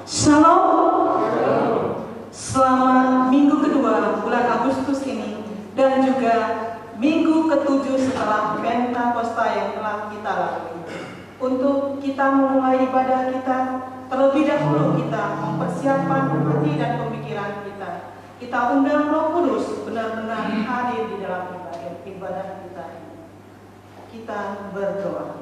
Shalom. Selamat minggu kedua bulan Agustus ini dan juga minggu ketujuh setelah Pentakosta yang telah kita lalui. Untuk kita memulai ibadah kita, terlebih dahulu kita mempersiapkan hati dan pemikiran kita. Kita undang Roh Kudus benar-benar hadir di dalam ibadah kita. Kita berdoa.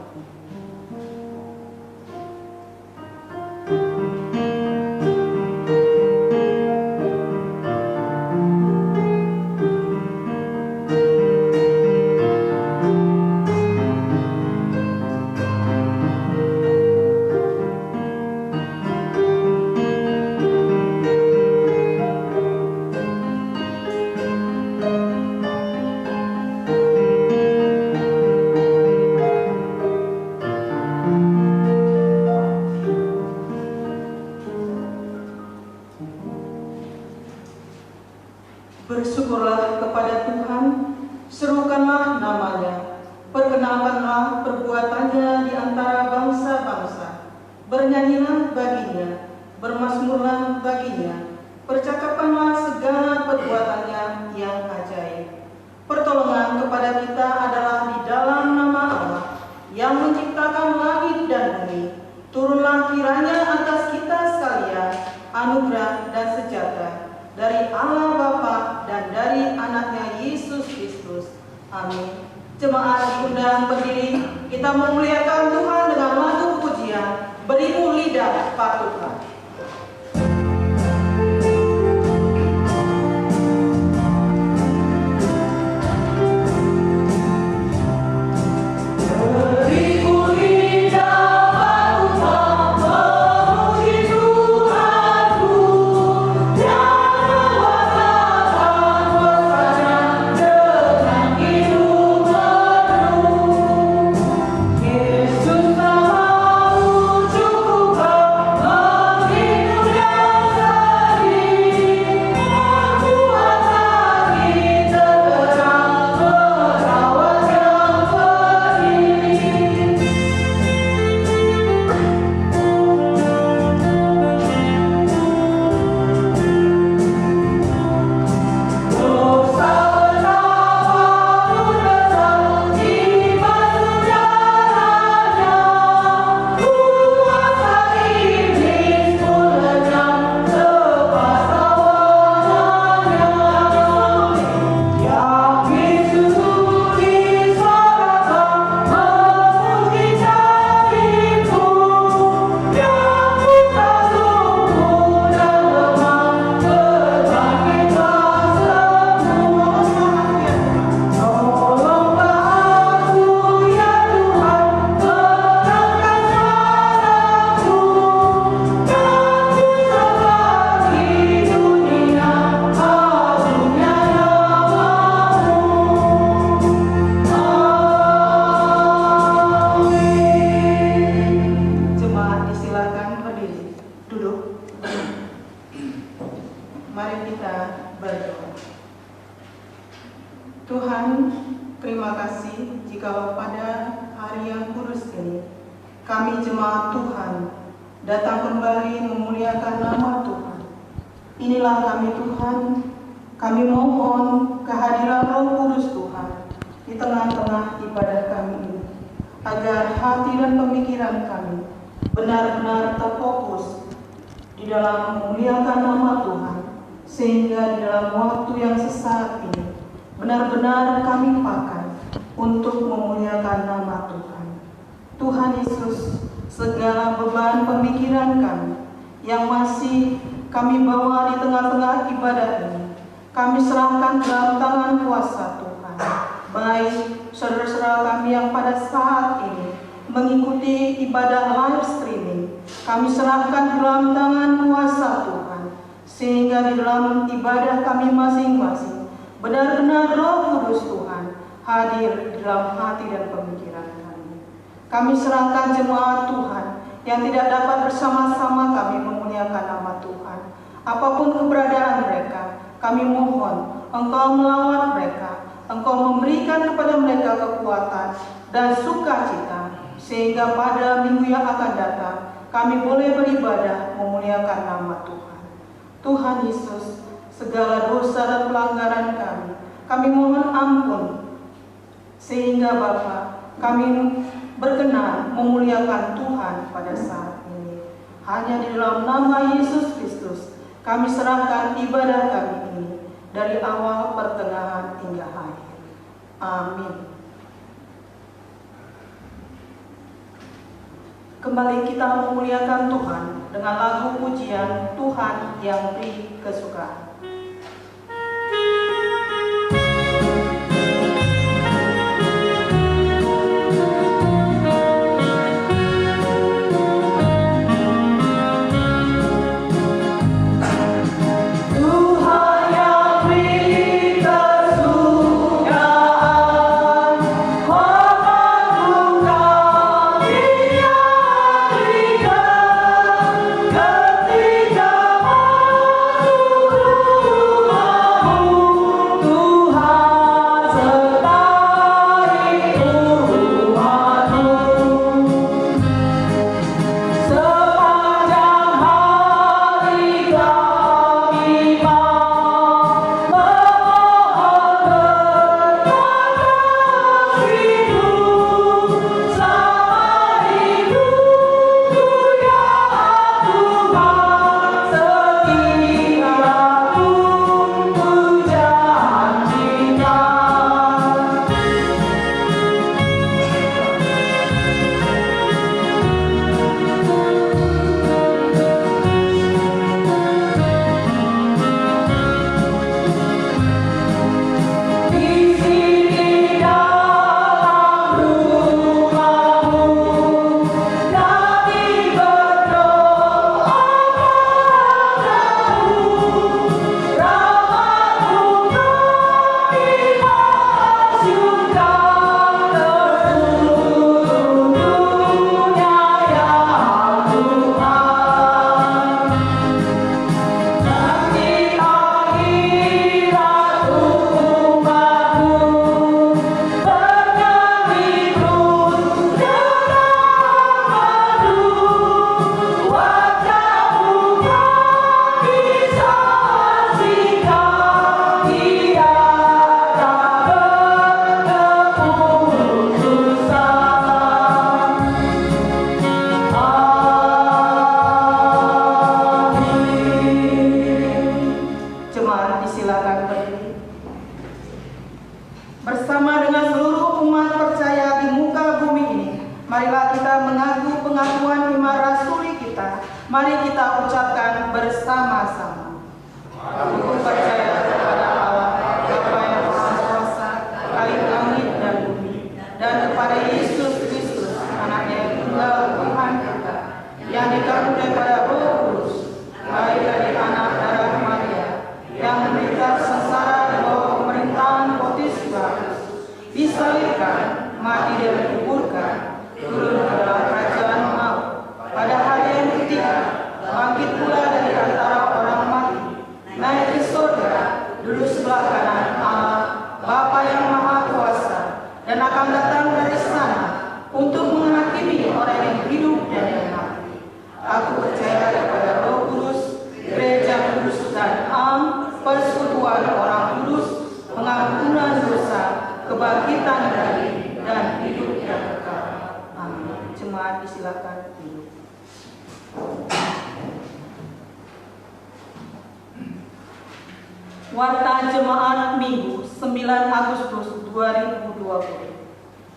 Bersyukurlah kepada Tuhan, serukanlah namanya, perkenalkanlah perbuatannya di antara bangsa-bangsa, bernyanyilah baginya, bermazmurlah baginya, percakapanlah segala perbuatannya yang ajaib. Pertolongan kepada kita adalah di dalam nama Allah yang menciptakan langit dan bumi. Turunlah kiranya atas kita sekalian anugerah dan sejahtera dari Allah Bapa dan dari anaknya Yesus Kristus. Amin. Jemaat diundang berdiri, kita memuliakan Tuhan dengan lagu pujian, Berimu Lidah Patutlah. Baik saudara-saudara kami yang pada saat ini mengikuti ibadah live streaming, kami serahkan dalam tangan kuasa Tuhan, sehingga di dalam ibadah kami masing-masing benar-benar Roh Kudus Tuhan hadir di dalam hati dan pemikiran kami. Kami serahkan jemaat Tuhan yang tidak dapat bersama-sama kami memuliakan nama Tuhan. Apapun keberadaan mereka, kami mohon Engkau melawat mereka, Engkau memberikan kepada mereka kekuatan dan sukacita, sehingga pada minggu yang akan datang kami boleh beribadah memuliakan nama Tuhan. Tuhan Yesus, segala dosa dan pelanggaran kami mohon ampun, sehingga Bapa, kami berkenan memuliakan Tuhan pada saat ini. Hanya di dalam nama Yesus Kristus kami serahkan ibadah kami ini dari awal, pertengahan, hingga akhir. Amin. Kembali kita memuliakan Tuhan dengan lagu pujian Tuhan yang beri kesukaan. Warta Jemaat Minggu 9 Agustus 2020.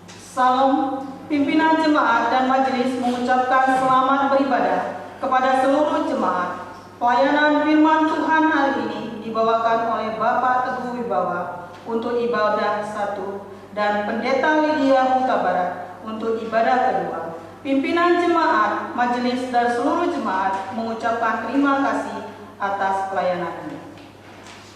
Salam, pimpinan jemaat dan majelis mengucapkan selamat beribadah kepada seluruh jemaat. Pelayanan firman Tuhan hari ini dibawakan oleh Bapak Teguh Wibawa untuk ibadah 1 dan Pendeta Lydia Huta Barat untuk ibadah kedua. Pimpinan jemaat, majelis, dan seluruh jemaat mengucapkan terima kasih atas pelayanannya.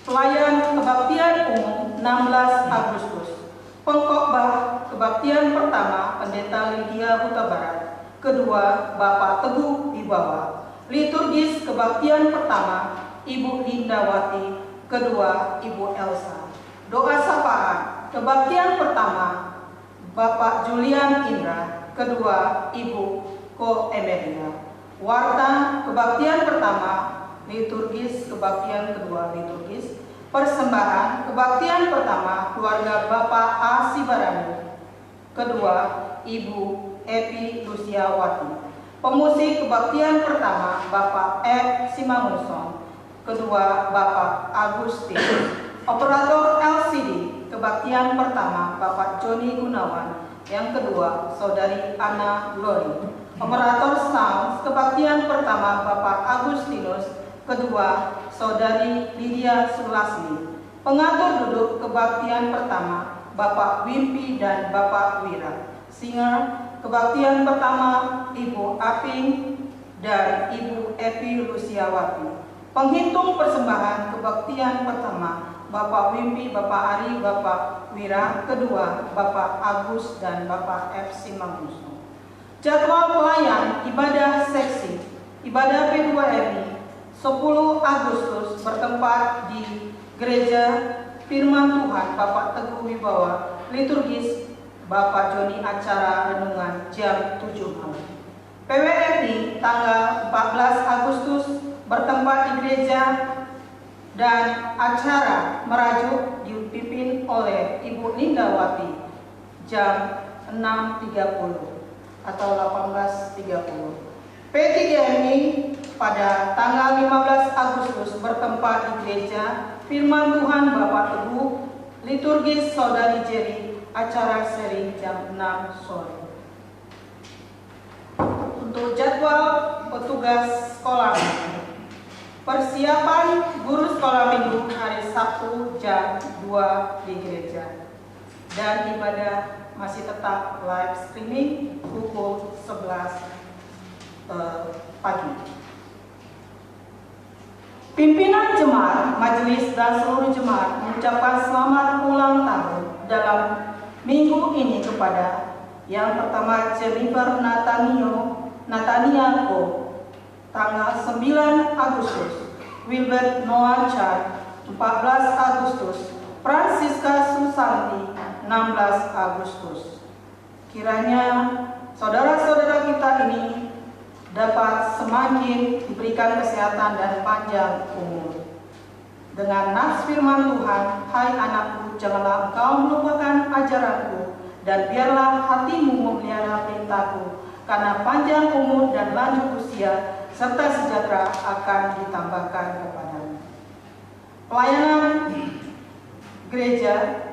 Pelayan kebaktian umum 16 Agustus. Pengkhotbah kebaktian pertama Pendeta Lydia Huta Barat. Kedua, Bapak Teguh Wibawa. Liturgis kebaktian pertama Ibu Lindawati. Kedua, Ibu Elsa. Doa sapaan kebaktian pertama Bapak Julian Indra. Kedua, Ibu Ko Emelia. Warta kebaktian pertama, liturgis kebaktian kedua, liturgis. Persembahan kebaktian pertama, keluarga Bapak A. Sibarani. Kedua, Ibu Epi Luciawati. Pemusik kebaktian pertama, Bapak F. Simanguson. Kedua, Bapak Agustin. Operator LCD kebaktian pertama, Bapak Joni Gunawan. Yang kedua, Saudari Ana Glory. Operator sound kebaktian pertama, Bapak Agustinus. Kedua, Saudari Lydia Sulasmi. Pengatur duduk kebaktian pertama, Bapak Wimpi dan Bapak Wira. Singer kebaktian pertama, Ibu Aping dan Ibu Epi Luciawati. Penghitung persembahan kebaktian pertama, Bapak Wimpi, Bapak Ari, Bapak Wira. Kedua, Bapak Agus dan Bapak F. Simanguson. Jadwal pelayan ibadah seksi ibadah P2RI 10 Agustus bertempat di Gereja Firman Tuhan Bapak Teguh Wibawa. Liturgis Bapak Joni, acara renungan jam 7 malam. PWRI tanggal 14 Agustus bertempat di gereja dan acara merajuk dipimpin oleh Ibu Lindawati jam 6.30 atau 18.30. P3MI pada tanggal 15 Agustus bertempat di gereja Firman Tuhan Bapak Teguh. Liturgis Saudari Jerry, acara seri jam 6 sore. Untuk jadwal petugas sekolah, persiapan guru sekolah minggu hari Sabtu jam 2 di gereja. Dan ibadah masih tetap live streaming pukul 11 pagi. Pimpinan jemaat, majelis, dan seluruh jemaat mengucapkan selamat ulang tahun dalam minggu ini kepada yang pertama Jennifer Nataniako tanggal 9 Agustus, Wilbert Noah Chan 14 Agustus, Francisca Susanti 16 Agustus. Kiranya saudara-saudara kita ini dapat semakin diberikan kesehatan dan panjang umur. Dengan nats firman Tuhan, hai anakku, janganlah engkau melupakan ajaranku, dan biarlah hatimu memelihara perintahku, karena panjang umur dan lanjut usia serta sejahtera akan ditambahkan kepadamu. Pelayanan gereja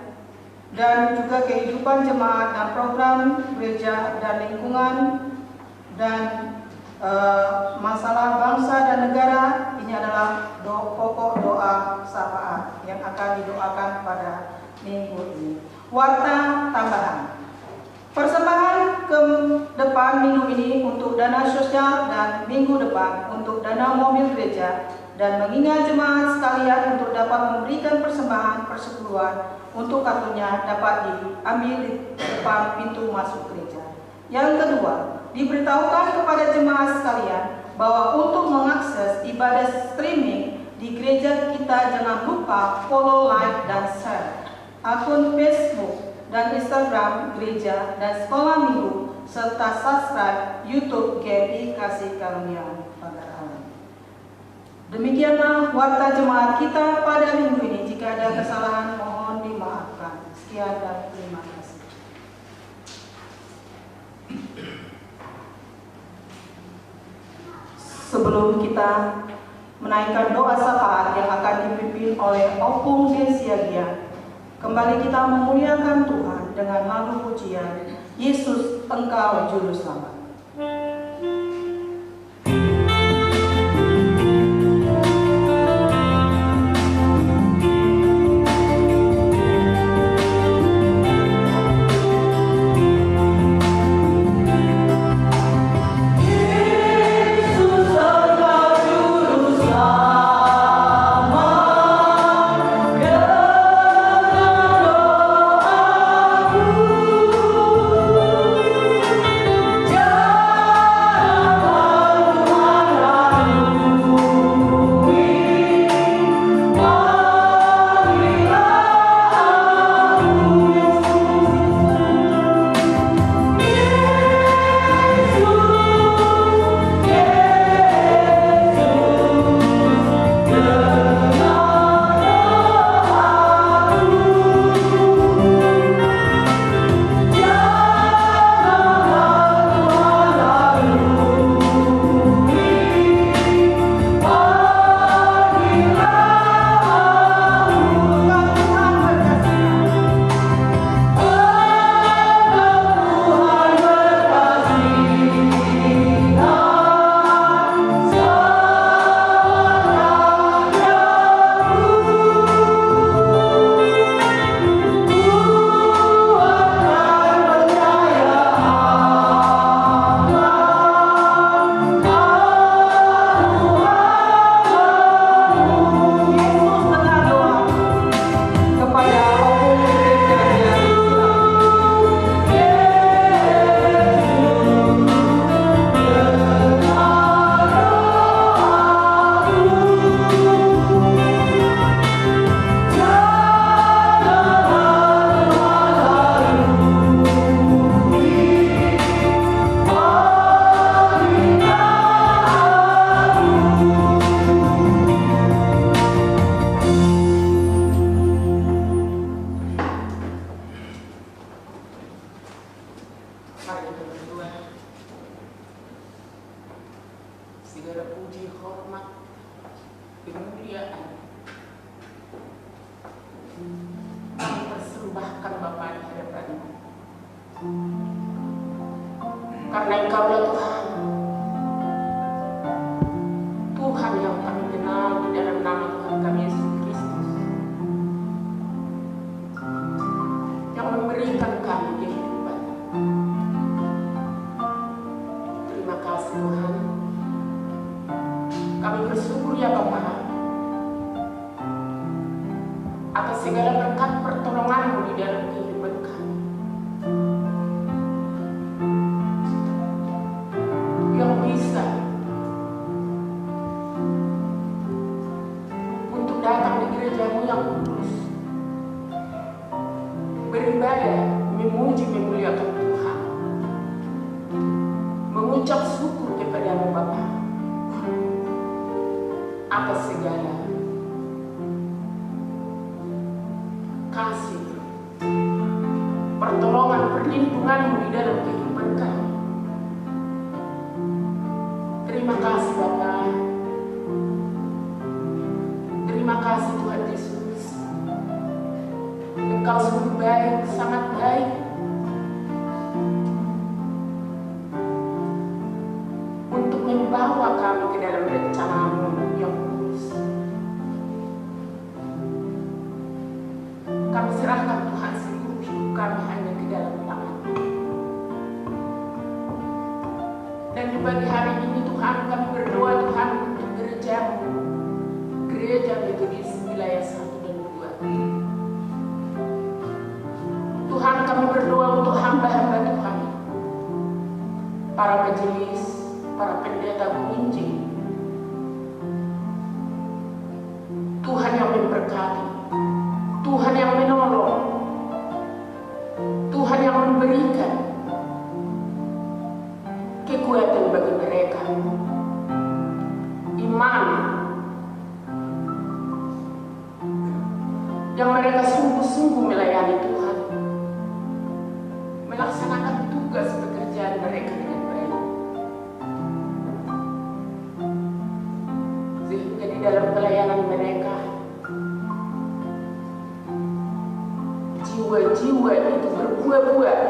dan juga kehidupan jemaat dan program gereja dan lingkungan dan masalah bangsa dan negara, ini adalah pokok doa sapaan yang akan didoakan pada minggu ini. Warta tambahan. Persembahan ke depan minggu ini untuk dana sosial dan minggu depan untuk dana mobil gereja, dan mengingat jemaat sekalian untuk dapat memberikan persembahan persepuluhan untuk kartunya dapat diambil di depan pintu masuk gereja. Yang kedua, diberitahukan kepada jemaat sekalian bahwa untuk mengakses ibadah streaming di gereja kita, jangan lupa follow, like, dan share akun Facebook dan Instagram gereja dan sekolah minggu, serta subscribe YouTube GMI Kasih Karunia Pagar Allah. Demikianlah warta jemaat kita pada minggu ini. Jika ada kesalahan mohon dimaafkan. Sekian dan terima kasih. Sebelum kita menaikkan doa syafaat yang akan dipimpin oleh Opung Desiagia, kembali kita memuliakan Tuhan dengan lagu pujian Yesus Engkau Juru Selamat. segala puji, hormat, kemuliaan kami persembahkan Bapa di hadapan-Mu. Karena Engkaulah Tuhan, Tuhan yang kami kenal di dalam nama Tuhan kami Yesus Kristus, yang memberikan kami kehidupan. Terima kasih Tuhan. Kami bersyukur ya Bapa atas segala berkat pertolongan-Mu di dalam kehidupan kami, yang bisa untuk datang di gereja-Mu yang kudus, beribadah, memuji, memuliakan Tuhan, mengucap syukur kepada-Mu Bapa atas segala kasih, pertolongan, perlindungan-Mu di dalam kehidupan kami. Terima kasih Bapa. Terima kasih Tuhan Yesus. Engkau sungguh baik, sangat baik. Untuk membawa kami ke dalam rencana-Mu yang kudus. Kami serahkan Tuhan seluruh hidup kami hanya ke dalam tangan-Mu. Dan di pagi hari ini Tuhan kami berdoa Tuhan untuk gereja-Mu, Gereja Metodis wilayah 1 dan 2. Tuhan kami berdoa untuk hamba-hamba Tuhan, para majelis, para pendeta penginjil, Tuhan yang memberkati, Tuhan yang menolong, Tuhan yang memberikan kekuatan bagi mereka, iman yang mereka sungguh-sungguh melayani Tuhan, melaksanakan tugas pekerjaan mereka dengan baik, sehingga di dalam pelayanan mereka jiwa-jiwa itu berbuah-buah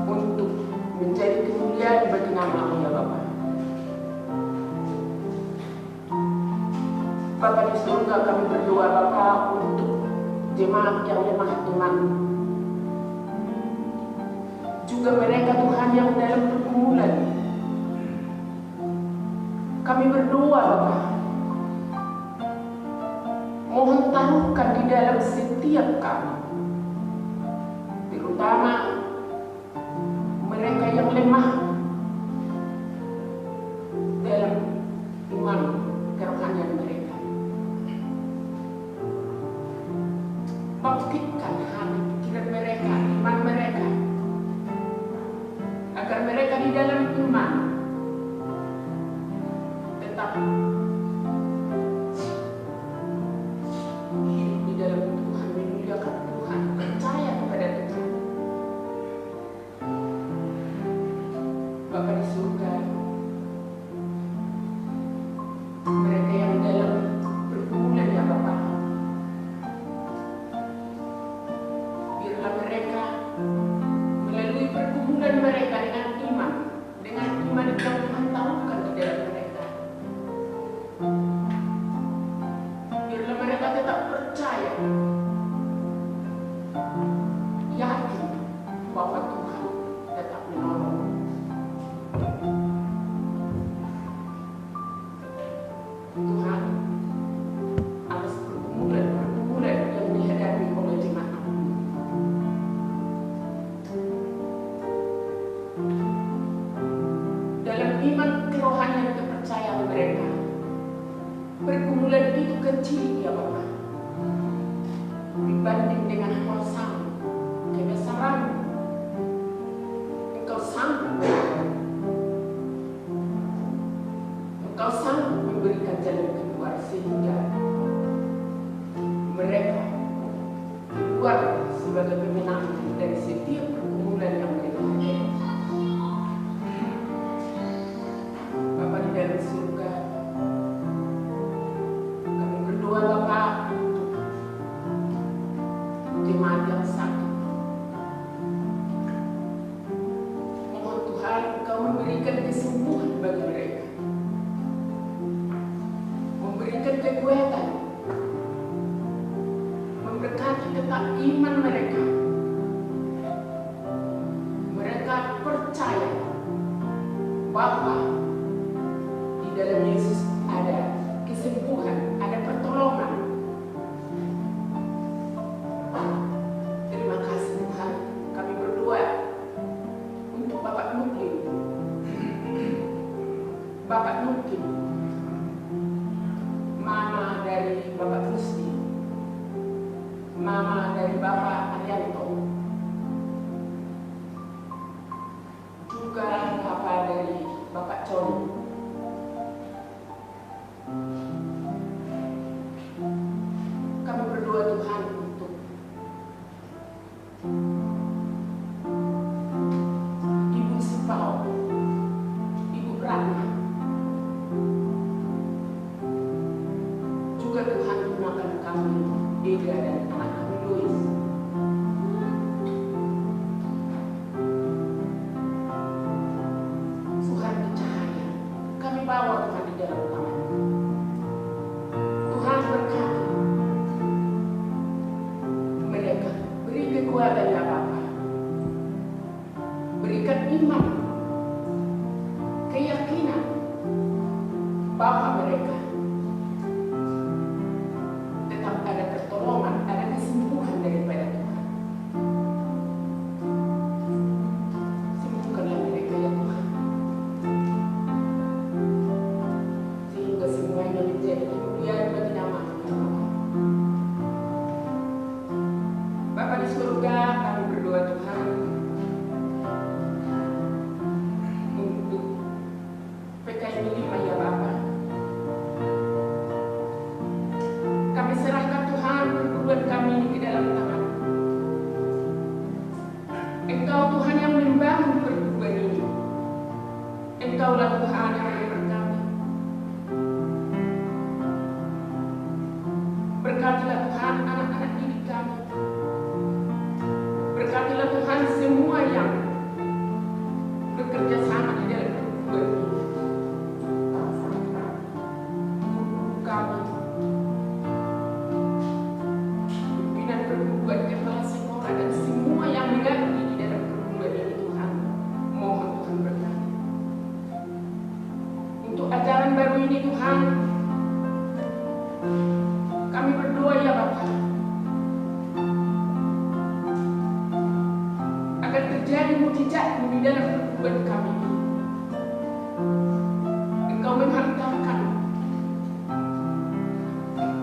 untuk menjadi kemuliaan bagi nama-Mu ya Bapa. Bapa di surga kami berdoa Bapa untuk jemaat yang lemah iman, juga mereka Tuhan yang dalam pergumulan. Kami berdoa Bapa, mohon taruhkan di dalam setiap kami, terutama mereka yang lemah dalam iman kerohanian mereka. Bangkitkan hati pikiran mereka, iman mereka, agar mereka di dalam iman tetap hidup di dalam Tuhan, memuliakan Tuhan, percaya kepada Tuhan. Bapa di surga, mereka yang dalam pergumulan ya Bapa, biarlah mereka melalui pergumulan mereka dengan iman yang Tuhan taruhkan di dalam mereka. Biarlah mereka tetap percaya, yakin bahwa Tuhan tetap menolong. Tuhan, atas pergumulan yang dihadapi oleh jemaat-Mu, dalam iman kerohanian kepercayaan mereka, pergumulan itu kecil ya Bapa, dibanding dengan kuasa-Mu, kebesaran-Mu. Engkau sanggup, Engkau sanggup memberikan jalan keluar sehingga mereka keluar sebagai pemenang dari setiap pergumulan yang mereka hadapi. memberikan kesembuhan bagi mereka, memberikan kekuatan, memberkati tetap iman mereka. Mereka percaya bahwa di dalam Yesus ada kesembuhan, ada pertolongan. Terima kasih Tuhan, kami berdoa untuk Bapak Nuklim, Bapak Nuklim, Mama dari Bapak Musti, Mama dari Bapak Arianto, juga Bapak dari Bapak Coni. Kami berdoa Tuhan untuk Ibu Sipau, Ibu Ratna, juga Tuhan gunakan kami, Ega dan anak kami Louis. Tuhan bercahaya, kami bawa Tuhan di dalam tangan. Tuhan berkati mereka, beri kekuatan ya Bapa, berikan iman, keyakinan bahwa mereka tetap ada pertolongan, ada kesembuhan daripada Tuhan. Sembuhkanlah mereka ya Tuhan, sehingga semuanya menjadi kemuliaan bagi nama-Mu ya Bapa. Bapa di surga, kami berdoa Tuhan untuk PKI 5 ya Bapa. Kami serahkan Tuhan perguruan kami ini ke dalam tangan. Engkau Tuhan yang membangun perguruan ini. Engkaulah Tuhan yang memberkati. Berkatilah Tuhan anak-anak didik kami. Berkatilah Tuhan semua yang bekerja sama di dalam perguruan ini. Guru kami, pimpinan perguruan, kepala sekolah, dan semua yang mengabdi di dalam perguruan ini Tuhan, mohon Tuhan berkati. Untuk ajaran baru ini Tuhan, kami berdoa ya Bapa, agar terjadi mukjizat di dalam perguruan kami ini. Engkau menghantarkan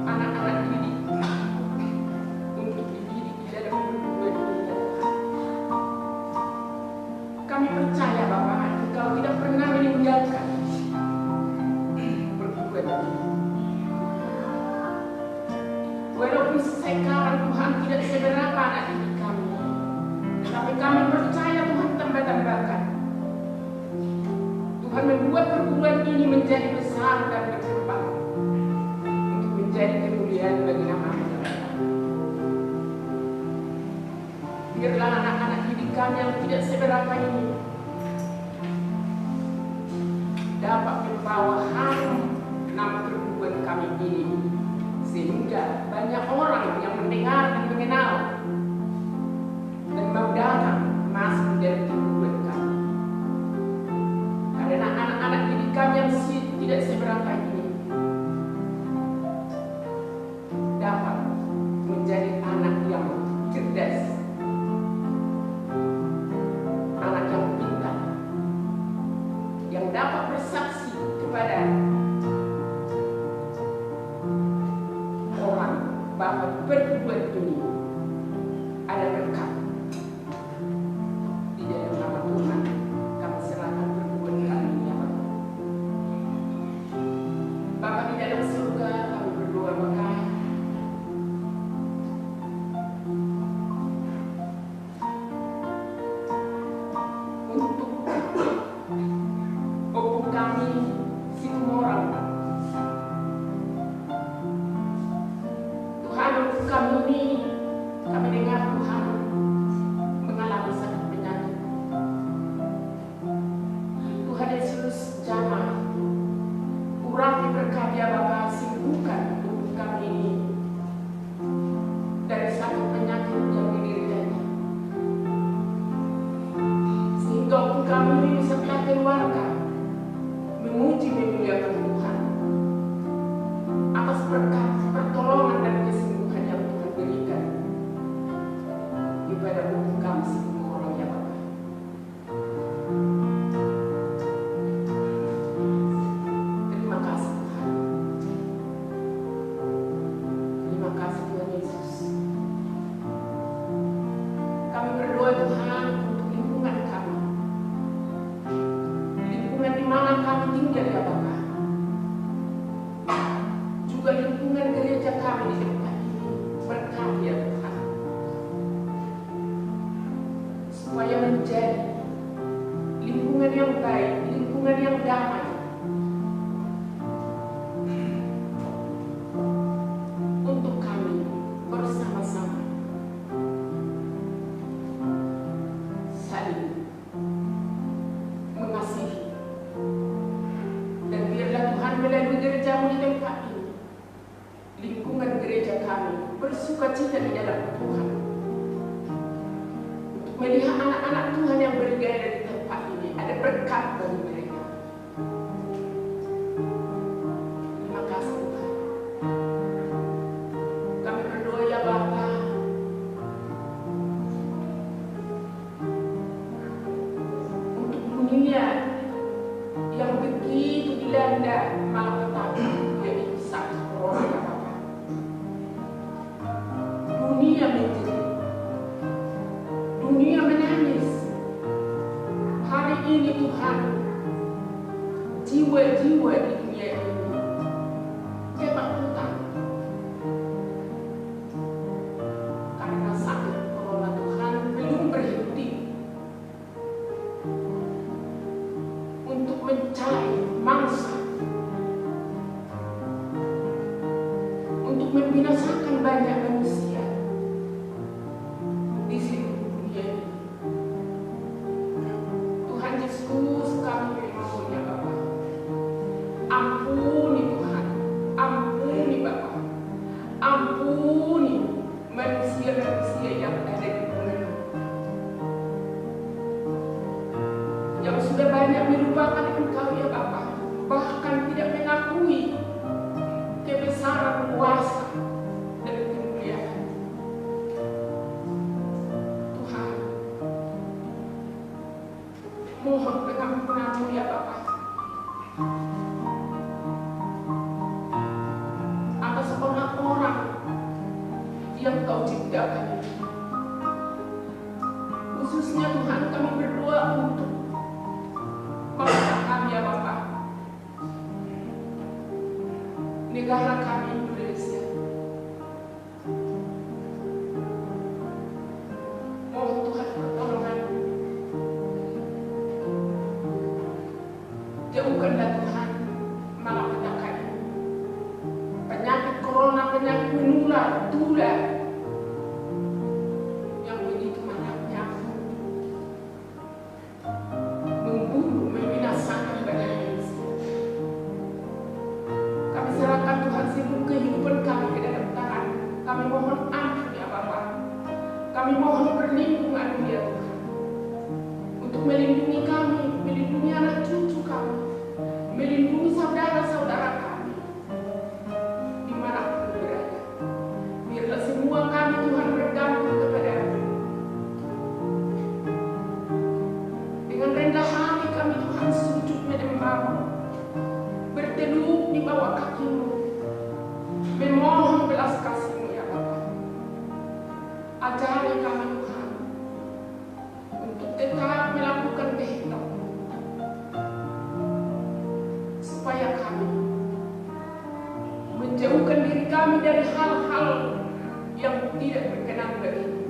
anak-anak didik untuk dididik di dalam perguruan ini ya Tuhan. Kami percaya Bapa, Engkau tidak pernah meninggalkan perguruan ini. Walaupun sekarang Tuhan tidak seberapa anak didik kami, tetapi kami percaya Tuhan tambah-tambahkan. Tuhan membuat perguruan ini menjadi besar dan berkembang untuk menjadi kemuliaan bagi nama-Mu. Biarlah anak-anak didik kami yang tidak seberapa ini dapat membawa harum nama perguruan kami ini, sehingga banyak orang yang mendengar dan mengenal dan mau datang masuk dalam perguruan kami. Karena anak-anak didik kami yang tidak seberapa ini dapat menjadi anak yang cerdas, anak yang pintar, yang dapat bersaksi kepada orang bahwa perguruan ini ada berkat. Di dalam nama Tuhan, kami serahkan perguruan kami ini ya Bapa. Bapa di dalam surga, kami berdoa berkah untuk opung kami Situmorang. Tuhan, untuk kami lingkungan yang baik, lingkungan yang damai. Untuk kami bersama-sama saling mengasihi. Dan biarlah Tuhan melalui gerejamu di tempat ini, lingkungan gereja kami bersukacita di dalam Tuhan. Untuk melihat anak-anak Tuhan yang beribadah di tempat ini, ada berkat bagi mereka. Terima kasih Tuhan. Kami berdoa ya Bapa, untuk dunia yang begitu dilanda malapetaka, yaitu sakit corona ya Bapa. Dunia menjerit, dunia menangis. Hari ini Tuhan, jiwa-jiwa di dunia ini ketakutan karena sakit corona. Tuhan belum berhenti untuk mencari mangsa, untuk membinasakan banyak manusia di seluruh dunia ini. Tuhan Yesus, kami memohon ya Bapa, ampuni Tuhan, ampuni Bapa, ampuni manusia-manusia yang ada di dunia yang sudah banyak melupakan Engkau ya Bapa, bahkan tidak mengakui kebesaran kuasa dan kemuliaan. Tuhan, mohon pengampunan-Mu ya Bapa atas orang-orang yang Kau ciptakan. Khususnya Tuhan, kami berdoa untuk bangsa kami ya Bapa, negara kami Indonesia. Mohon Tuhan pertolongan-Mu. Jauhkanlah Tuhan malapetaka ini, penyakit corona, penyakit menular, tular yang begitu maraknya, membunuh, membinasakan banyak manusia. Kami serahkan Tuhan seluruh kehidupan kami ke dalam tangan. Kami mohon ampun ya Bapa. Kami mohon perlindungan ya Tuhan, untuk melindungi kami, melindungi anak cucu kami, melindungi saudara-saudara kami dimanapun berada. Biarlah semua kami Tuhan bergantung kepada-Mu. Dengan rendah hati kami Tuhan sujud menyembah-Mu, berteduh di bawah kaki-Mu, memohon belas kasih-Mu ya Bapa. Ajari kami Tuhan untuk tetap melakukan kehendak-Mu, supaya kami menjauhkan diri kami dari hal-hal yang tidak berkenan bagi-Mu,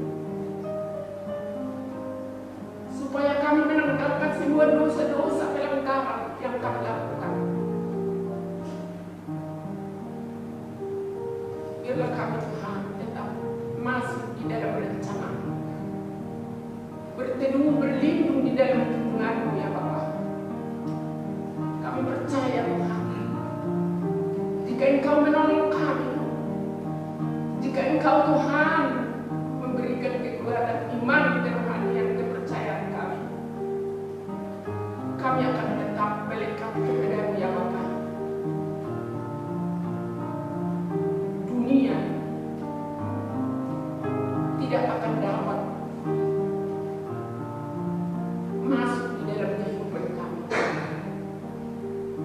supaya kami menanggalkan semua dosa-dosa pelanggaran yang kami lakukan. Biarlah kami Tuhan tetap masuk di dalam rencana-Mu, berteduh, berlindung di dalam lindungan-Mu ya Bapa. Kami percaya Tuhan, jika Engkau menolong kami, jika Engkau Tuhan memberikan kekuatan iman dan rohanian kepercayaan kami, kami akan tetap melekat kepada-Mu ya Bapa. Dunia tidak akan dapat masuk di dalam kehidupan kami,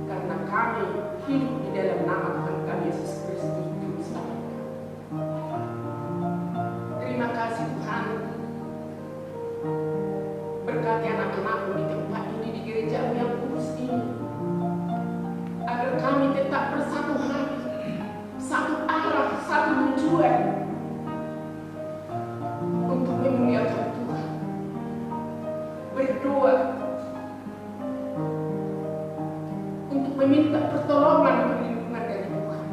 karena kami hidup di dalam nama Tuhan kami Yesus Kristus Juru Selamat. Terima kasih Tuhan, berkati anak-anak-Mu di tempat ini, di gereja-Mu yang kudus ini, agar kami tetap bersatu hati, satu arah, satu tujuan untuk memuliakan Tuhan. Berdoa meminta pertolongan perlindungan dari Tuhan.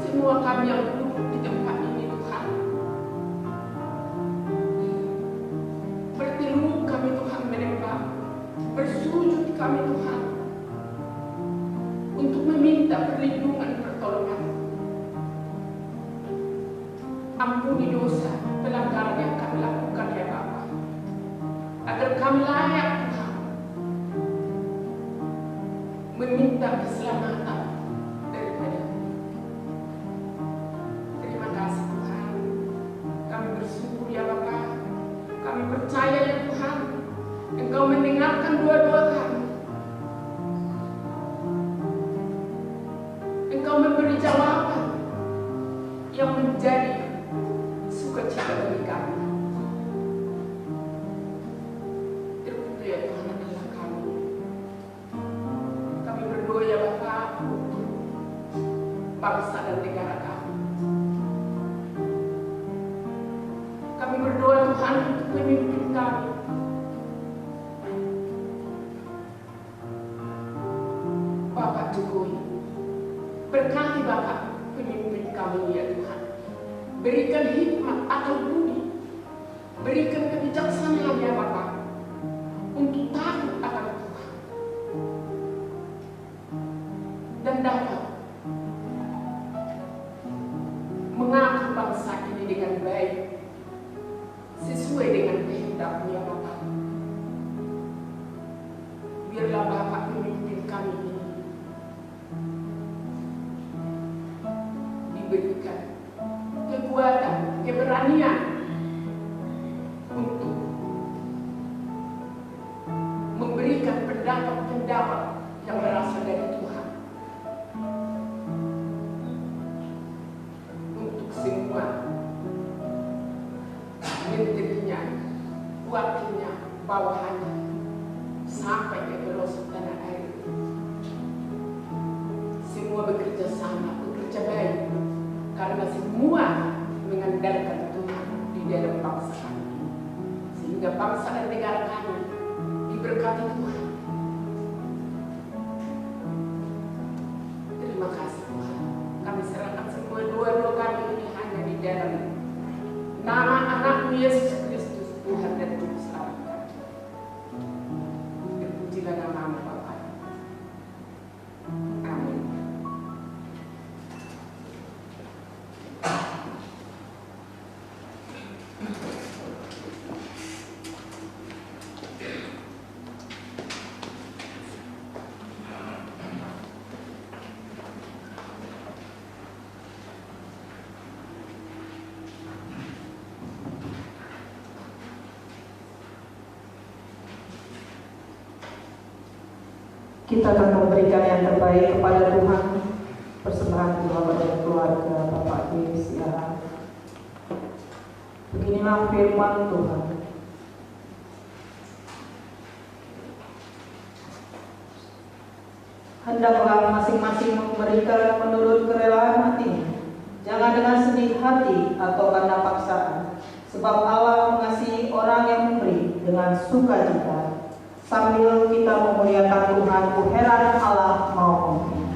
Semua kami yang duduk di tempat ini Tuhan, berteduh kami Tuhan menyembah, bersujud kami Tuhan untuk meminta perlindungan pertolongan. Ampuni dosa pelanggaran yang kami lakukan ya Bapa, agar kami layak Tuhan meminta keselamatan daripada. Terima kasih Tuhan, kami bersyukur ya Bapa, kami percaya ya Tuhan, Engkau mendengarkan doa-doa kami, Engkau memberi jawaban yang menjadi sukacita bagi kami. Terpuji ya Tuhan adalah kami. Kami berdoa ya Bapa untuk bangsa dan negara kami. Kami berdoa Tuhan untuk pemimpin kami. Bapak Jokowi, berkati Bapak pemimpin kami ya Tuhan. Berikan hikmat akal budi, berikan kebijaksanaan ya Bapak untuk takut akan Tuhan dan dapat mengatur bangsa ini dengan baik sesuai dengan kehendak-Mu ya Bapak. Biarlah Bapak memimpin kami ini diberikan kekuatan, keberanian untuk memberikan pendapat-pendapat yang berasal dari Tuhan untuk semua menterinya, wakilnya, bawahannya sampai ke pelosok tanah air. Semua bekerja sama, bekerja baik, karena semua mengandalkan Tuhan di dalam bangsa kami, sehingga bangsa dan negara kami diberkati Tuhan. Terima kasih Tuhan. Kami serahkan semua doa-doa kami ini hanya di dalam nama anak-Mu Yesus Kristus, Tuhan dan Juru Selamat kami. Terpujilah nama-Mu Bapa. Amin. Kita akan memberikan yang terbaik kepada Tuhan, persembahan keluarga dan keluarga Bapak Yesus ya. Beginilah firman Tuhan. Hendaklah masing-masing memberikan menurut kerelaan hatinya, jangan dengan sedih hati atau karena paksaan, sebab Allah mengasihi orang yang memberi dengan sukacita. Sambil kita memuliakan Tuhan, kuheran Allah mau memberi.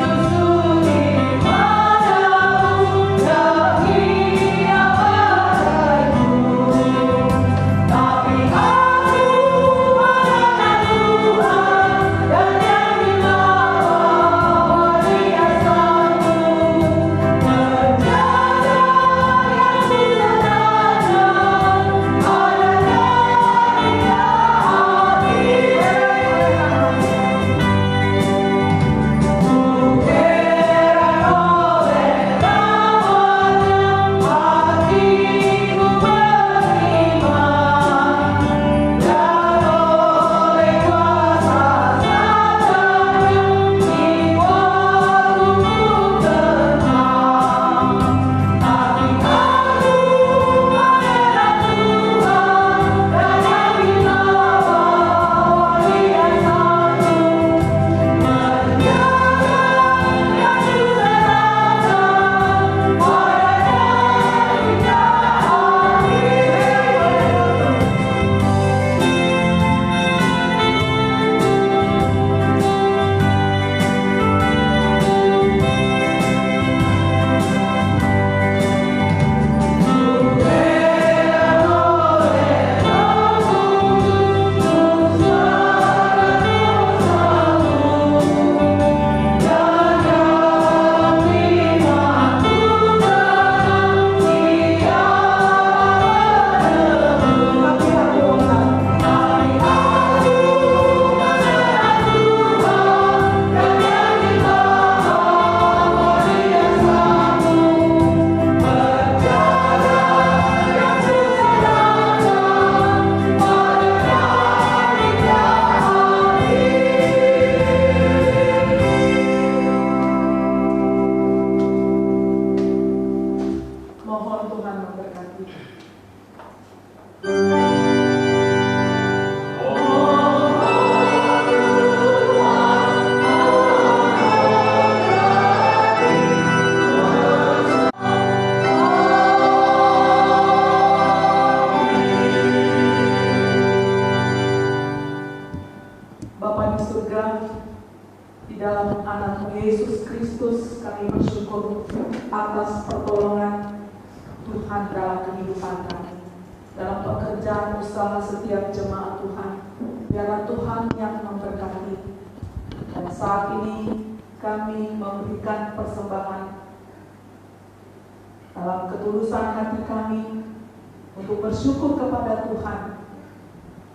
Jesus Bapa di surga, di dalam anak Yesus Kristus kami bersyukur atas pertolongan Tuhan dalam kehidupan kami, dalam pekerjaan usaha setiap jemaat Tuhan. Biarlah Tuhan yang memberkati. Dan saat ini kami memberikan persembahan dalam ketulusan hati kami untuk bersyukur kepada Tuhan.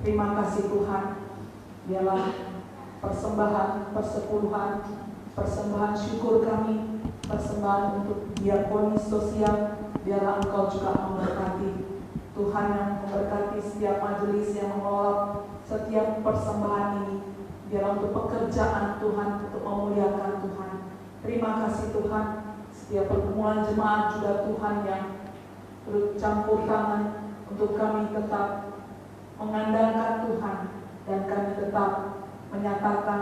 Terima kasih Tuhan. Biarlah persembahan persepuluhan, persembahan syukur kami, persembahan untuk diakoni sosial, biarlah Engkau juga memberkati. Tuhan yang memberkati setiap majelis yang mengelola setiap persembahan ini, biarlah untuk pekerjaan Tuhan, untuk memuliakan Tuhan. Terima kasih Tuhan. Setiap pergumulan jemaat juga Tuhan yang turut campur tangan untuk kami tetap mengandalkan Tuhan, dan kami tetap menyatakan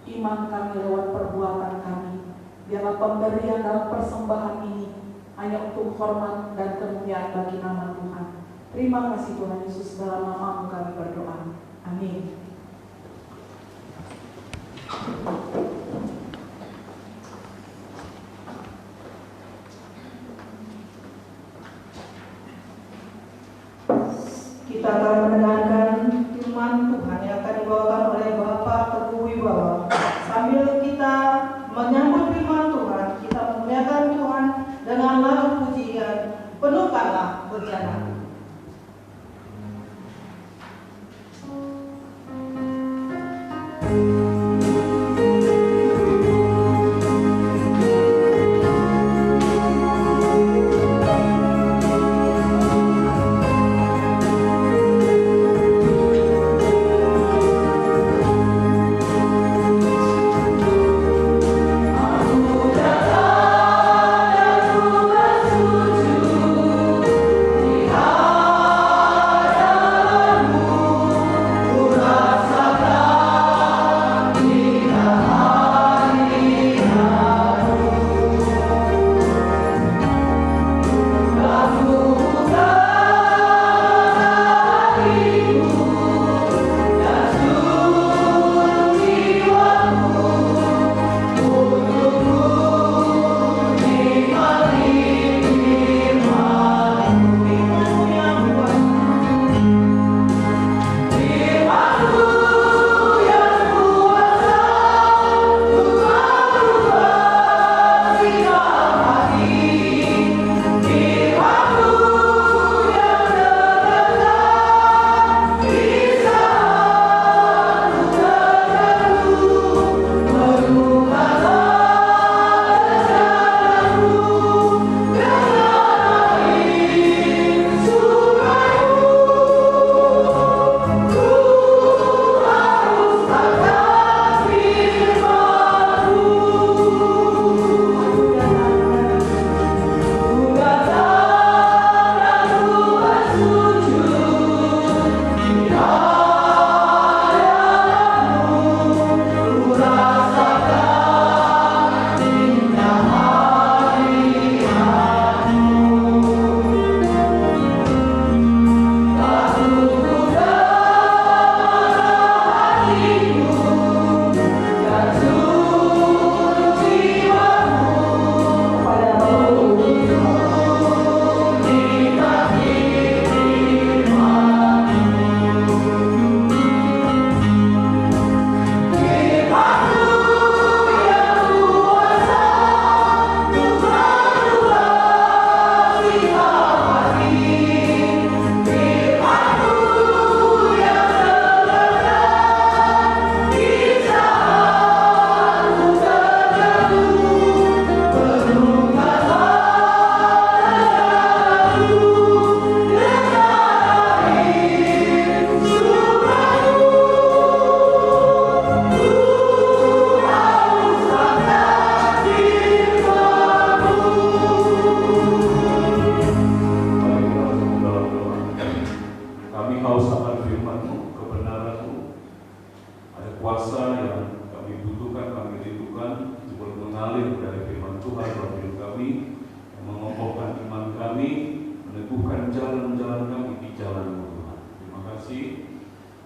iman kami lewat perbuatan kami. Biarlah pemberian dalam persembahan ini hanya untuk hormat dan kemuliaan bagi nama Tuhan. Terima kasih Tuhan Yesus, dalam nama-Mu kami berdoa. Amin. Kita akan mendengarkan firman Tuhan yang akan dibawakan oleh Bapak Teguh Wibawa. Sambil kita menyambut firman Tuhan, kita memuliakan Tuhan dengan lagu pujian "Penuhkanlah Berjalan".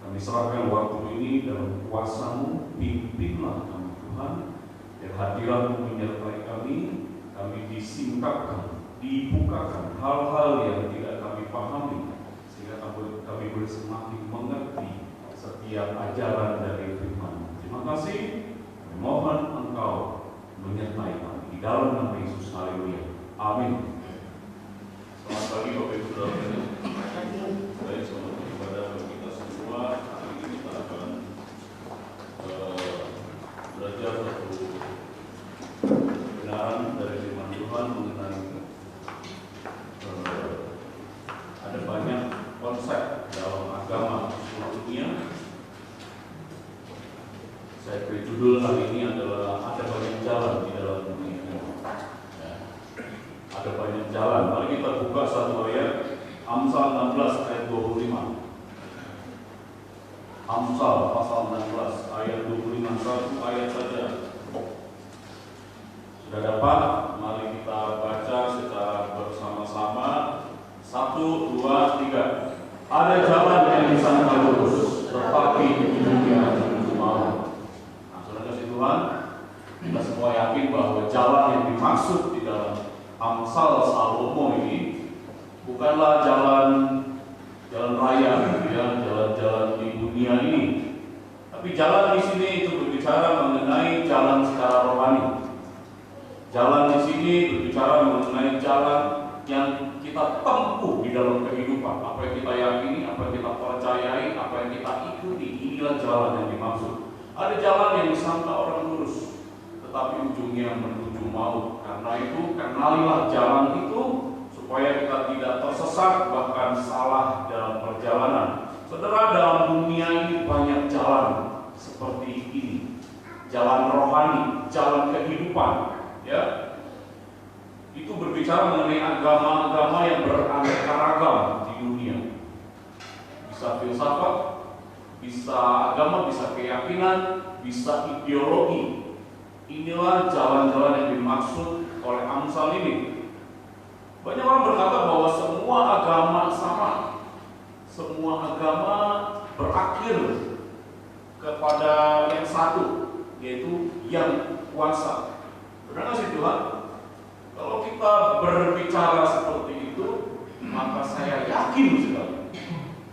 Kami serahkan waktu ini dalam kuasa-Mu, pimpinlah kami Tuhan, biar hadirat-Mu menyertai kami disingkapkan, dibukakan hal-hal yang tidak kami pahami, sehingga kami boleh semakin mengerti setiap ajaran dari firman. Terima kasih, kami mohon Engkau menyertai kami di dalam nama Yesus. Haleluya. Amin. Selamat pagi Bapak Ibu Saudara. Baik, selamat beribadah bagi kita semua. Hari ini kita akan belajar satu kebenaran dari firman Tuhan mengenai ada banyak konsep dalam agama seluruh dunia. Saya beri judul hari ini adalah ada banyak jalan di dalam dunia ini. Ya. Ada banyak jalan. Mari kita buka satu ayat, Amsal 16 ayat 25. Amsal pasal 16 ayat 25, satu ayat saja. Sudah dapat? Mari kita baca secara bersama-sama. 1, 2, 3. Ada jalan yang disangka lurus, tetapi ujungnya menuju maut. Nah, saudara kasih Tuhan, kita semua yakin bahwa jalan yang dimaksud di dalam Amsal Salomo ini bukanlah jalan raya, ya, jalan-jalan di dunia ini. Tapi jalan di sini itu berbicara mengenai jalan secara rohani. Jalan di sini berbicara mengenai jalan yang kita tempuh di dalam kehidupan. Apa yang kita yakini, apa yang kita percayai, apa yang kita ikuti, inilah jalan yang dimaksud. Ada jalan yang disangka orang lurus, tetapi ujungnya menuju maut. Karena itu, kenalilah jalan itu supaya kita tidak tersesat bahkan salah dalam perjalanan. Saudara, dalam dunia ini banyak jalan seperti ini. Jalan rohani, jalan kehidupan, ya. Itu berbicara mengenai agama-agama yang beraneka ragam di dunia. Bisa filsafat, bisa agama, bisa keyakinan, bisa ideologi. Inilah jalan-jalan yang dimaksud oleh Amsal ini. Banyak orang berkata bahwa semua agama sama. Semua agama berakhir kepada yang satu, yaitu yang kuasa. Benar nggak sih Tuhan? Kalau kita berbicara seperti itu, maka saya yakin sekali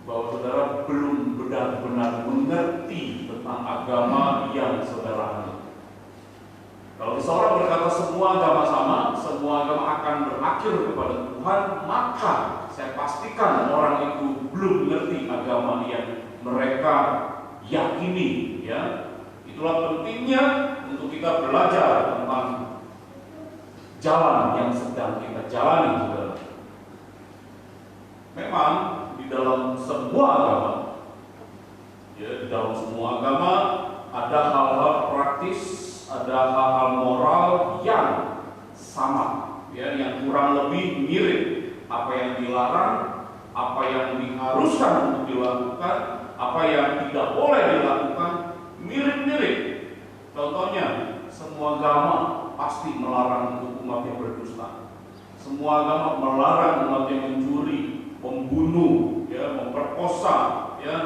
bahwa saudara belum benar-benar mengerti tentang agama yang saudara anut. Kalau seseorang berkata semua agama sama, semua agama akan berakhir kepada Tuhan, maka saya pastikan orang itu belum mengerti agama yang mereka yakini. Ya, itulah pentingnya untuk kita belajar tentang jalan yang sedang kita jalani, saudara. Memang di dalam semua agama, ya, di dalam semua agama ada hal-hal praktis, ada hal-hal moral yang sama, ya, yang kurang lebih mirip. Apa yang dilarang, apa yang diharuskan untuk dilakukan, apa yang tidak boleh dilakukan, mirip-mirip. Contohnya, semua agama pasti melarang untuk umatnya berdusta. Semua agama melarang umatnya mencuri, membunuh, ya, memperkosa, ya,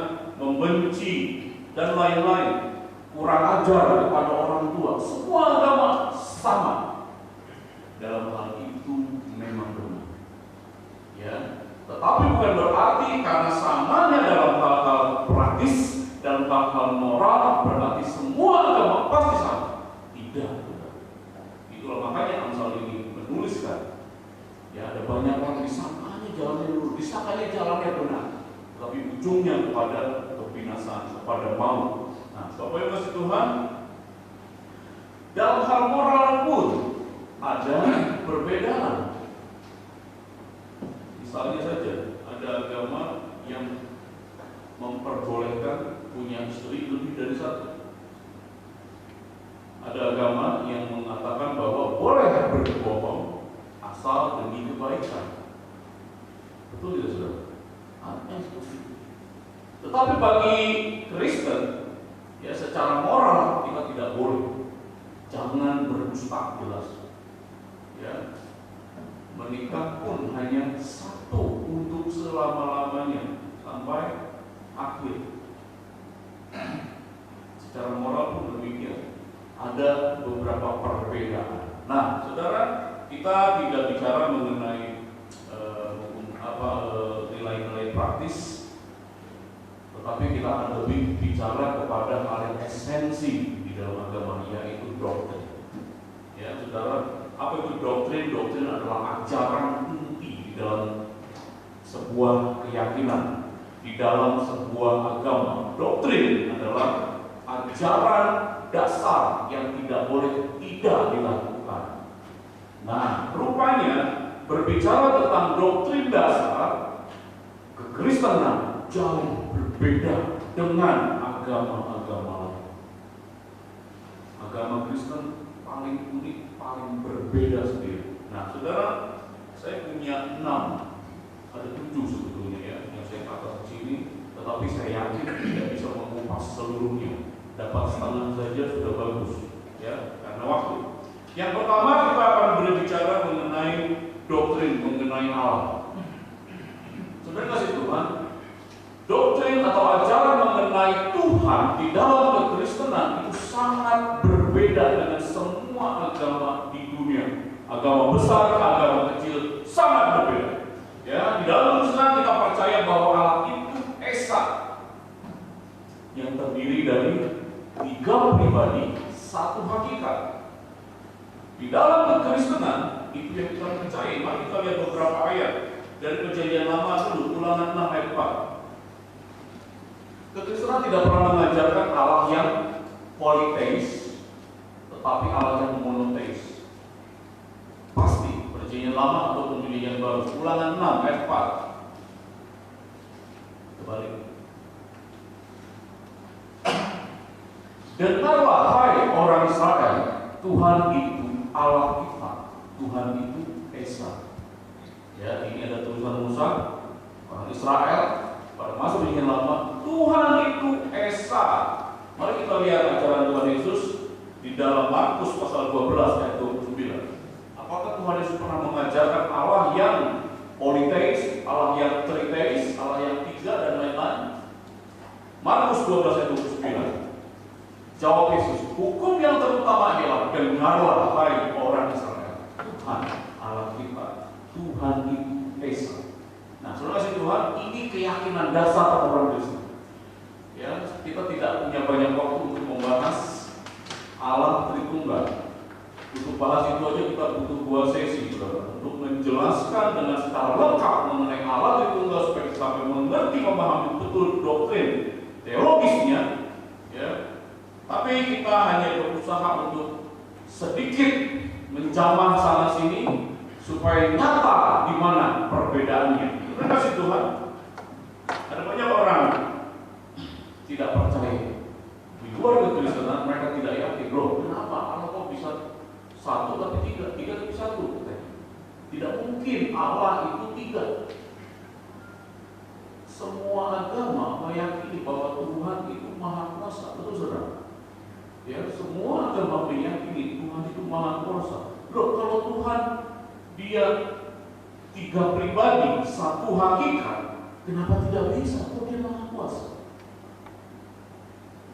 membenci, dan lain-lain. Kurang ajar kepada orang tua. Semua agama sama. Dalam hal itu memang benar. Ya, tetapi bukan berarti karena samanya dalam hal-hal praktis dan hal-hal moral berarti semua agama pasti sama. Tidak. Itulah makanya Amsal ini menuliskan, ya, ada banyak orang disangkanya jalannya lurus, disangkanya jalannya benar, tapi ujungnya kepada kebinasaan, kepada maut. Nah, Bapak Ibu kasih Tuhan, dalam hal moral pun ada perbedaan. Misalnya saja, ada agama yang memperbolehkan punya istri lebih dari satu. Ada agama yang mengatakan bahwa boleh berbohong asal demi kebaikan. Betul tidak, saudara? Ada yang seperti itu. Tetapi bagi Kristen, ya, secara moral kita tidak boleh. Jangan berdusta, jelas. Ya, menikah pun hanya satu untuk selama-lamanya sampai akhir. secara moral pun demikian. Ada beberapa perbedaan. Nah, saudara, kita tidak bicara mengenai nilai-nilai praktis, tetapi kita akan lebih bicara kepada hal yang esensi di dalam agama, yaitu doktrin. Ya, saudara, apa itu doktrin? Doktrin adalah ajaran inti di dalam sebuah keyakinan, di dalam sebuah agama. Doktrin adalah ajaran dasar yang tidak boleh tidak dilakukan. Nah, rupanya berbicara tentang doktrin dasar, kekristenan jauh berbeda dengan agama-agama lain. Agama Kristen paling unik, paling berbeda sendiri. Nah, saudara, saya punya 6, ada 7 sebetulnya ya, yang saya kata di sini, tetapi saya yakin tidak bisa mengupas seluruhnya. Dapat setengah saja sudah bagus, ya, karena waktu. Yang pertama kita akan berbicara mengenai doktrin, mengenai Allah. Saudara kasih Tuhan, doktrin atau ajaran mengenai Tuhan di dalam kekristenan itu sangat berbeda dengan semua agama di dunia. Agama besar, agama kecil, sangat berbeda. Ya, di dalam kekristenan kita percaya bahwa Allah itu Esa, yang terdiri dari 3 pribadi, 1 hakikat. Di dalam kekristenan itu yang kita percaya. Mari kita lihat beberapa ayat dari Perjanjian Lama dulu, Ulangan 6 ayat 4. Kekristenan tidak pernah mengajarkan Allah yang politeis, tetapi Allah yang monoteis. Pasti Perjanjian Lama atau Perjanjian Baru. Ulangan 6 ayat 4. Kembali. Dengarlah hai orang Israel, Tuhan itu Allah kita, Tuhan itu Esa. Ya, ini ada tulisan Musa, orang Israel pada masa Perjanjian Lama, Tuhan itu Esa. Mari kita lihat ajaran Tuhan Yesus di dalam Markus pasal 12 ayat 29. Apakah Tuhan Yesus pernah mengajarkan Allah yang politeis, Allah yang triteis, Allah yang 3 dan lain-lain? Markus 12 ayat 29. Jawab Yesus, hukum yang terutama ialah dengarlah hai orang Israel, Tuhan Allah kita, Tuhan itu Esa. Nah, saudara kasih Tuhan, ini keyakinan dasar orang Kristen. Ya, kita tidak punya banyak waktu untuk membahas Allah Tritunggal. Untuk bahas itu aja kita butuh 2 sesi, saudara, untuk menjelaskan dengan secara lengkap mengenai Allah Tritunggal supaya kita sampai mengerti, memahami betul doktrin teologisnya. Ya. Tapi kita hanya berusaha untuk sedikit menjamah sana sini supaya nyata di mana perbedaannya. Terima kasih Tuhan. Ada banyak orang tidak percaya di luar kekristenan, mereka tidak yakin. Loh, kenapa Allah kok bisa 1 tapi 3 tapi 1? Tidak mungkin Allah itu 3. Semua agama meyakini bahwa Tuhan itu Maha Kuasa, betul saudara? Ya, semua agama meyakini Tuhan itu Maha Kuasa. Loh, kalau Tuhan dia 3 pribadi, 1 hakikat, kenapa tidak bisa? Kok dia Maha Kuasa?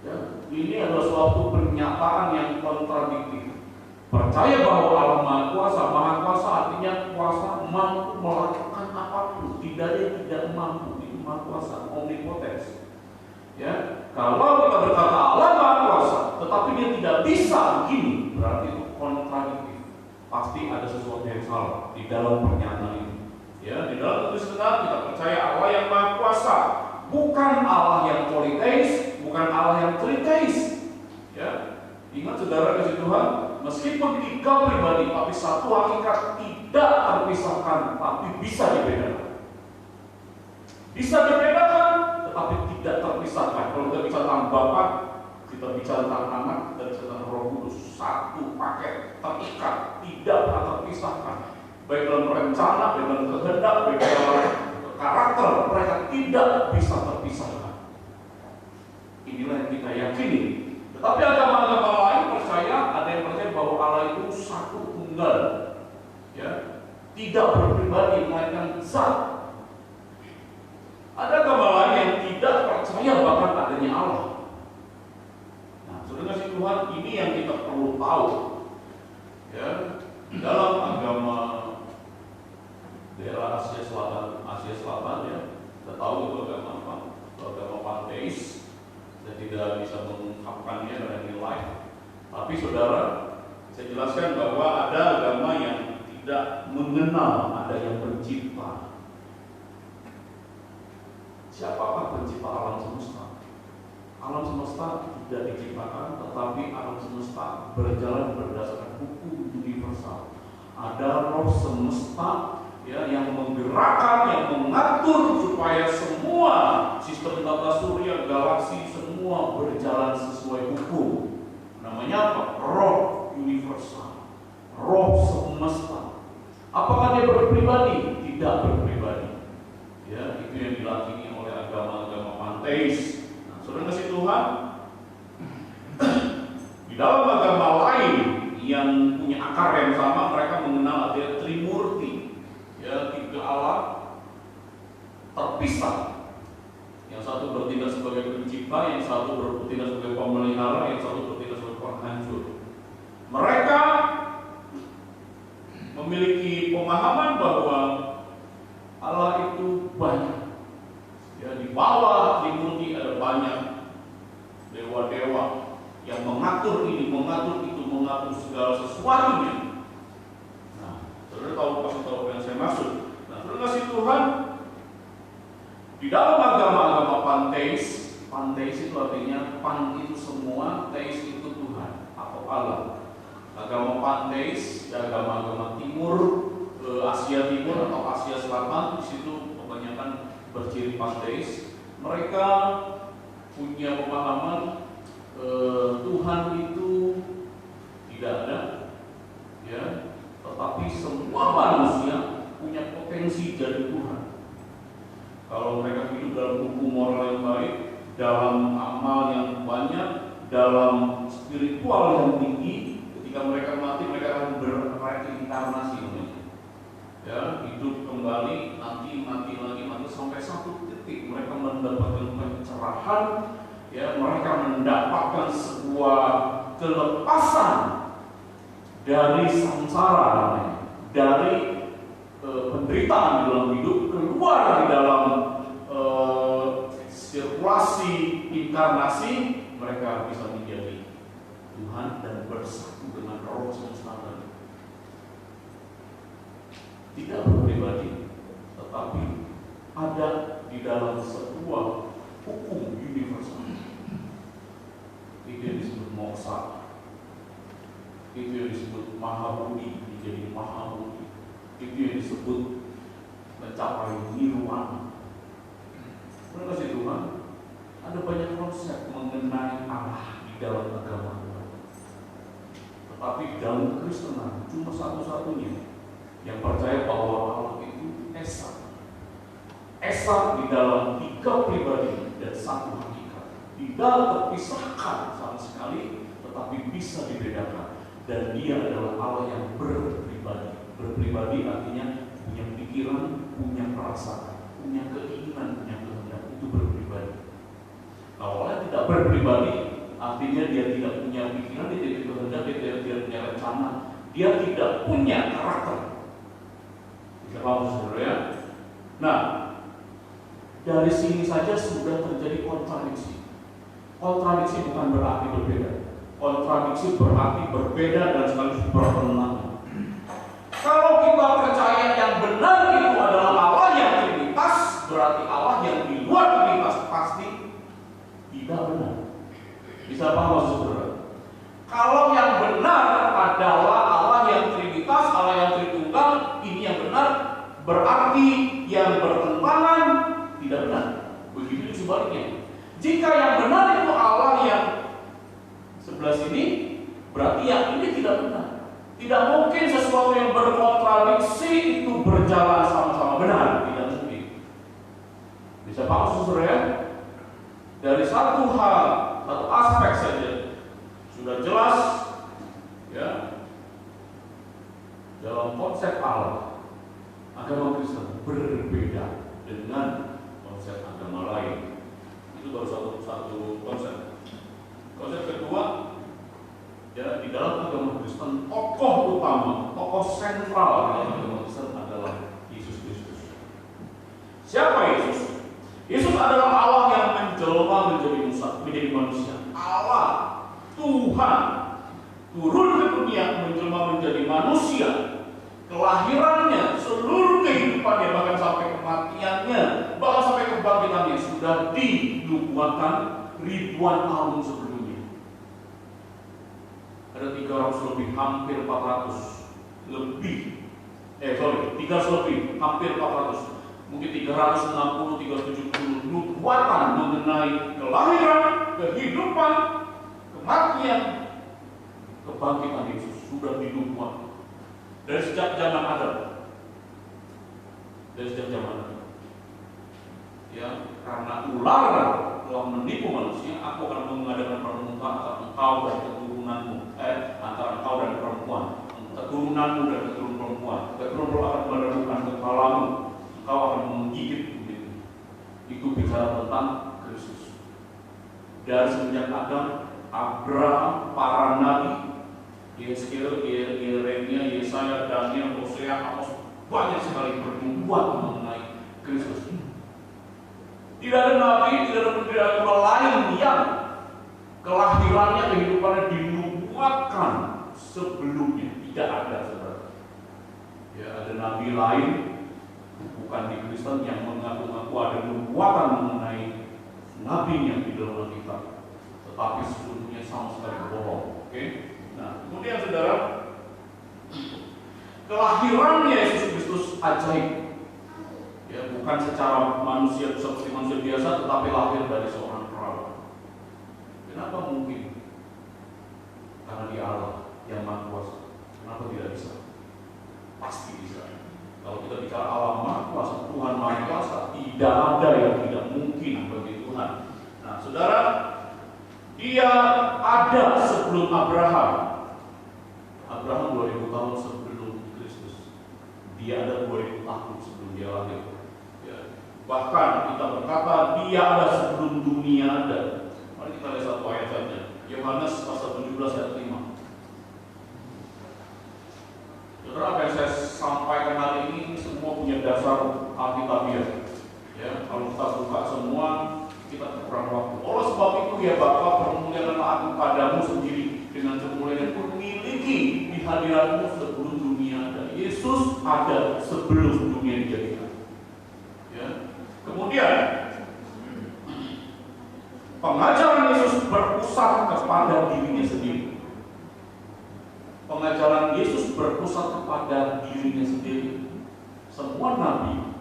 Ya, ini adalah suatu pernyataan yang kontradiktif. Percaya bahwa Allah Maha Kuasa artinya kuasa, mampu melakukan apapun, tidak ada yang tidak mampu, itu Maha Kuasa, omnipotens. Ya, kalau kita berkata Allah Maha Kuasa, tetapi dia tidak bisa begini, berarti itu kontradiktif. Pasti ada sesuatu yang salah di dalam pernyataan ini. Ya, di dalam kekristenan kita percaya Allah yang Maha Kuasa, bukan Allah yang politeis, bukan Allah yang triteis. Ya, ingat saudara kasih Tuhan, meskipun 3 pribadi, tapi 1 hakikat tidak terpisahkan, tapi bisa dibedakan. Bisa dibedakan, tetapi tidak terpisahkan. Kalau kita bicara tentang Bapa, kita bicara tentang Anak, dan bicara tentang Roh Kudus, 1 paket, terikat, tidak terpisahkan. Baik dalam rencana, baik dalam kehendak, baik dalam karakter, mereka tidak bisa terpisahkan. Inilah yang kita yakini. Tetapi agama-agama lain percaya, ada yang percaya bahwa Allah itu 1 tunggal, ya, tidak berpribadi, melainkan zat. Ada agama lain yang tidak percaya bahkan adanya Allah. Nah, Tuhan, ini yang kita perlu tahu. Ya, dalam agama daerah Asia Selatan ya, kita tahu itu agama apa? Agama panteis. Saya tidak bisa mengungkapkannya dengan nilai. Tapi saudara, saya jelaskan bahwa ada agama yang tidak mengenal ada yang pencipta. Siapakah pencipta alam semesta? Alam semesta tidak diciptakan, tetapi alam semesta berjalan berdasarkan hukum universal. Ada roh semesta ya, yang menggerakkan, yang mengatur supaya semua sistem tata surya, galaksi, semua berjalan sesuai hukum. Namanya apa? Roh universal, roh semesta. Apakah dia berpribadi? Tidak berpribadi. Ya, itu yang dilakini oleh agama-agama panteis. Nah, saudara kasih Tuhan, di dalam agama lain yang punya akar yang sama, mereka mengenal ada Trimurti, ya, tiga Allah terpisah. Yang satu bertindak sebagai pencipta, yang satu bertindak sebagai pemelihara, yang satu bertindak sebagai penghancur. Mereka memiliki pemahaman bahwa Allah itu banyak. Ya, di bawah Trimurti ada banyak dewa-dewa yang mengatur ini, mengatur itu, mengatur segala sesuatunya. Nah, saudara pasti tahu apa yang saya maksud. Nah, saudara kasih Tuhan, di dalam agama-agama panteis itu artinya pan itu semua, teis itu Tuhan atau Allah. Agama panteis, agama-agama timur, Asia Timur atau Asia Selatan, di situ kebanyakan berciri panteis. Mereka punya pemahaman Tuhan itu tidak ada, ya, tetapi semua manusia punya potensi jadi Tuhan. Kalau mereka hidup dalam hukum moral yang baik, dalam amal yang banyak, dalam spiritual yang tinggi, ketika mereka mati mereka akan berreinkarnasi. Ya, hidup kembali, mati lagi sampai satu titik mereka mendapatkan pencerahan, ya, mereka mendapatkan sebuah kelepasan dari samsara namanya, dari penderitaan di dalam hidup, keluar di dalam sirkulasi inkarnasi, mereka bisa menjadi Tuhan dan bersatu dengan roh semesta. Tidak berpribadi, tetapi ada di dalam sebuah hukum universal. Itu yang disebut moksa, itu yang disebut mahabudi, menjadi mahabudi, itu yang disebut mencapai nirwana. Terima kasih Tuhan. Ada banyak konsep mengenai Allah di dalam agama Tuhan, tetapi dalam Kristenan cuma satu-satunya yang percaya bahwa Allah itu Esa. Esa di dalam tiga pribadi dan satu hakikat. Tidak terpisahkan sama sekali, tetapi bisa dibedakan. Dan dia adalah Allah yang berpribadi. Berpribadi artinya punya pikiran, punya perasaan, punya keinginan, punya kehendak. Itu berpribadi. Kalau Allah tidak berpribadi, artinya dia tidak punya pikiran, dia tidak kehendak, dia tidak punya rencana, dia tidak punya karakter. Paham saudara ya? Nah, dari sini saja sudah terjadi kontradiksi. Kontradiksi bukan berarti berbeda. Kontradiksi berarti berbeda dan sekaligus bertentangan. Kalau kita percaya yang benar itu adalah Allah yang trinitas, berarti Allah yang di luar trinitas pasti tidak benar. Bisa paham saudara? Kalau yang benar adalah Allah yang trinitas, Allah yang tritunggal, ini yang benar, berarti yang bertentangan tidak benar. Begitu sebaliknya. Jika yang benar itu Allah yang sebelah sini, berarti yang ini tidak benar. Tidak mungkin sesuatu yang berkontradiksi itu berjalan sama-sama benar. Tidak mungkin. Bisa paham saudara ya? Dari satu hal, satu aspek saja sudah jelas, ya, dalam konsep Allah, agama Kristen berbeda dengan konsep agama lain. Itu baru satu konsep. Konsep kedua, Ya, di dalam agama Kristen, tokoh utama, tokoh sentral dalam agama Kristen adalah Yesus Kristus. Siapa Yesus? Yesus adalah Allah yang menjelma menjadi manusia. Allah, Tuhan, turun ke dunia menjelma menjadi manusia. Kelahirannya, seluruh kehidupannya, bahkan sampai kematiannya, bahkan sampai kebangkitannya sudah dinubuatkan ribuan tahun sebelumnya. Ada 300 lebih, hampir 400 lebih. 300 lebih, hampir 400. Mungkin 360, 370 nubuatan mengenai kelahiran, kehidupan, kematian, kebangkitan Yesus sudah dinubuatkan. Dari sejak zaman Adam. Ya, karena ular telah menipu manusia, aku akan mengadakan permukaan antara engkau dan keturunanmu, antara engkau dan perempuan, keturunanmu dan keturunan perempuan. Keturunan akan menemukan kepalamu, engkau akan menggigit begitu. Itu bicara tentang Kristus. Dari semenjak Adam, Abraham, para nabi, Yeskiel, Yeremia, Yesaya, Daniel, Hosea, Amos, banyak sekali bernubuat mengenai Kristus. Tidak ada nabi, tidak ada pendiri agama lain yang kelahirannya, kehidupannya dinubuatkan sebelumnya. Tidak ada, saudara. Ya, ada nabi lain, bukan di Kristen, yang mengaku-ngaku ada nubuatan mengenai nabinya di dalam Alkitab, tetapi sebelumnya sama sekali bohong. Oke? Nah, kemudian saudara, kelahirannya Yesus Kristus ajaib. Ya, bukan secara manusia seperti manusia biasa, tetapi lahir dari seorang perawan. Kenapa mungkin? Karena Dia Allah yang Maha Kuasa. Kenapa tidak bisa? Pasti bisa. Kalau kita bicara Allah Maha Kuasa, Tuhan Maha Kuasa, tidak ada yang tidak mungkin bagi Tuhan. Nah, saudara, Dia ada sebelum Abraham. Abraham 2000 tahun sebelum Kristus. Dia ada 2000 tahun sebelum dia lahir. Ya. Bahkan kita berkata Dia ada sebelum dunia ada. Mari kita lihat satu ayat saja. Yohanes pasal 17 ayat 5. Saudara, apa yang saya sampaikan hari ini semua punya dasar alkitabiah. Ya, kalau kita buka semua, kita kurang waktu. Oleh sebab itu ya Bapa, permuliaan aku padamu sendiri dengan kemuliaan pun miliki di hadiratmu sebelum dunia ada. Yesus ada sebelum dunia dijadikan. Ya. Kemudian pengajaran Yesus berpusat kepada dirinya sendiri. Pengajaran Yesus berpusat kepada dirinya sendiri. Semua nabi,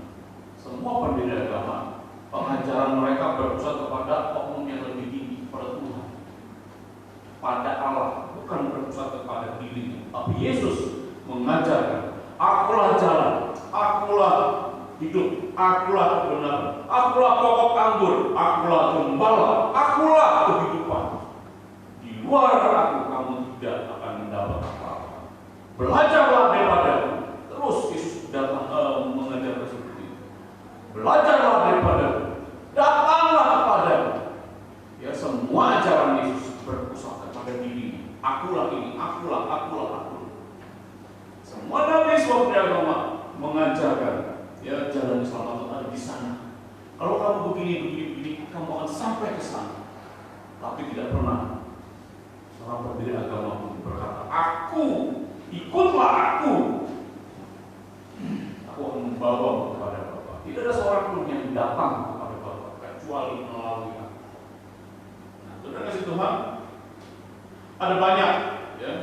semua pendiri agama, pengajaran mereka berpusat kepada oknum yang lebih tinggi, kepada Tuhan, pada Allah, bukan berpusat kepada dirinya. Tapi Yesus mengajarkan, akulah jalan, akulah hidup, akulah kebenaran, akulah pokok anggur, akulah gembala, akulah kehidupan. Di luar aku kamu tidak akan mendapat apa-apa. Belajarlah daripadaku. Terus Yesus datang mengajarkan seperti itu. Belajarlah daripadaku, datanglah kepadaku. Ya, semua ajaran Yesus berpusat kepada diri. Akulah ini, akulah. Semua nabi semua agama mengajarkan, ya, jalan keselamatan ada di sana. Kalau kamu begini, kamu akan sampai ke sana. Tapi tidak pernah seorang pendiri agama pun berkata, ikutlah aku akan membawa kepada Bapa. Tidak ada seorang pun yang datang kepada Bapa kecuali melalui aku. Nah, saudara kasih Tuhan, ada banyak, ya,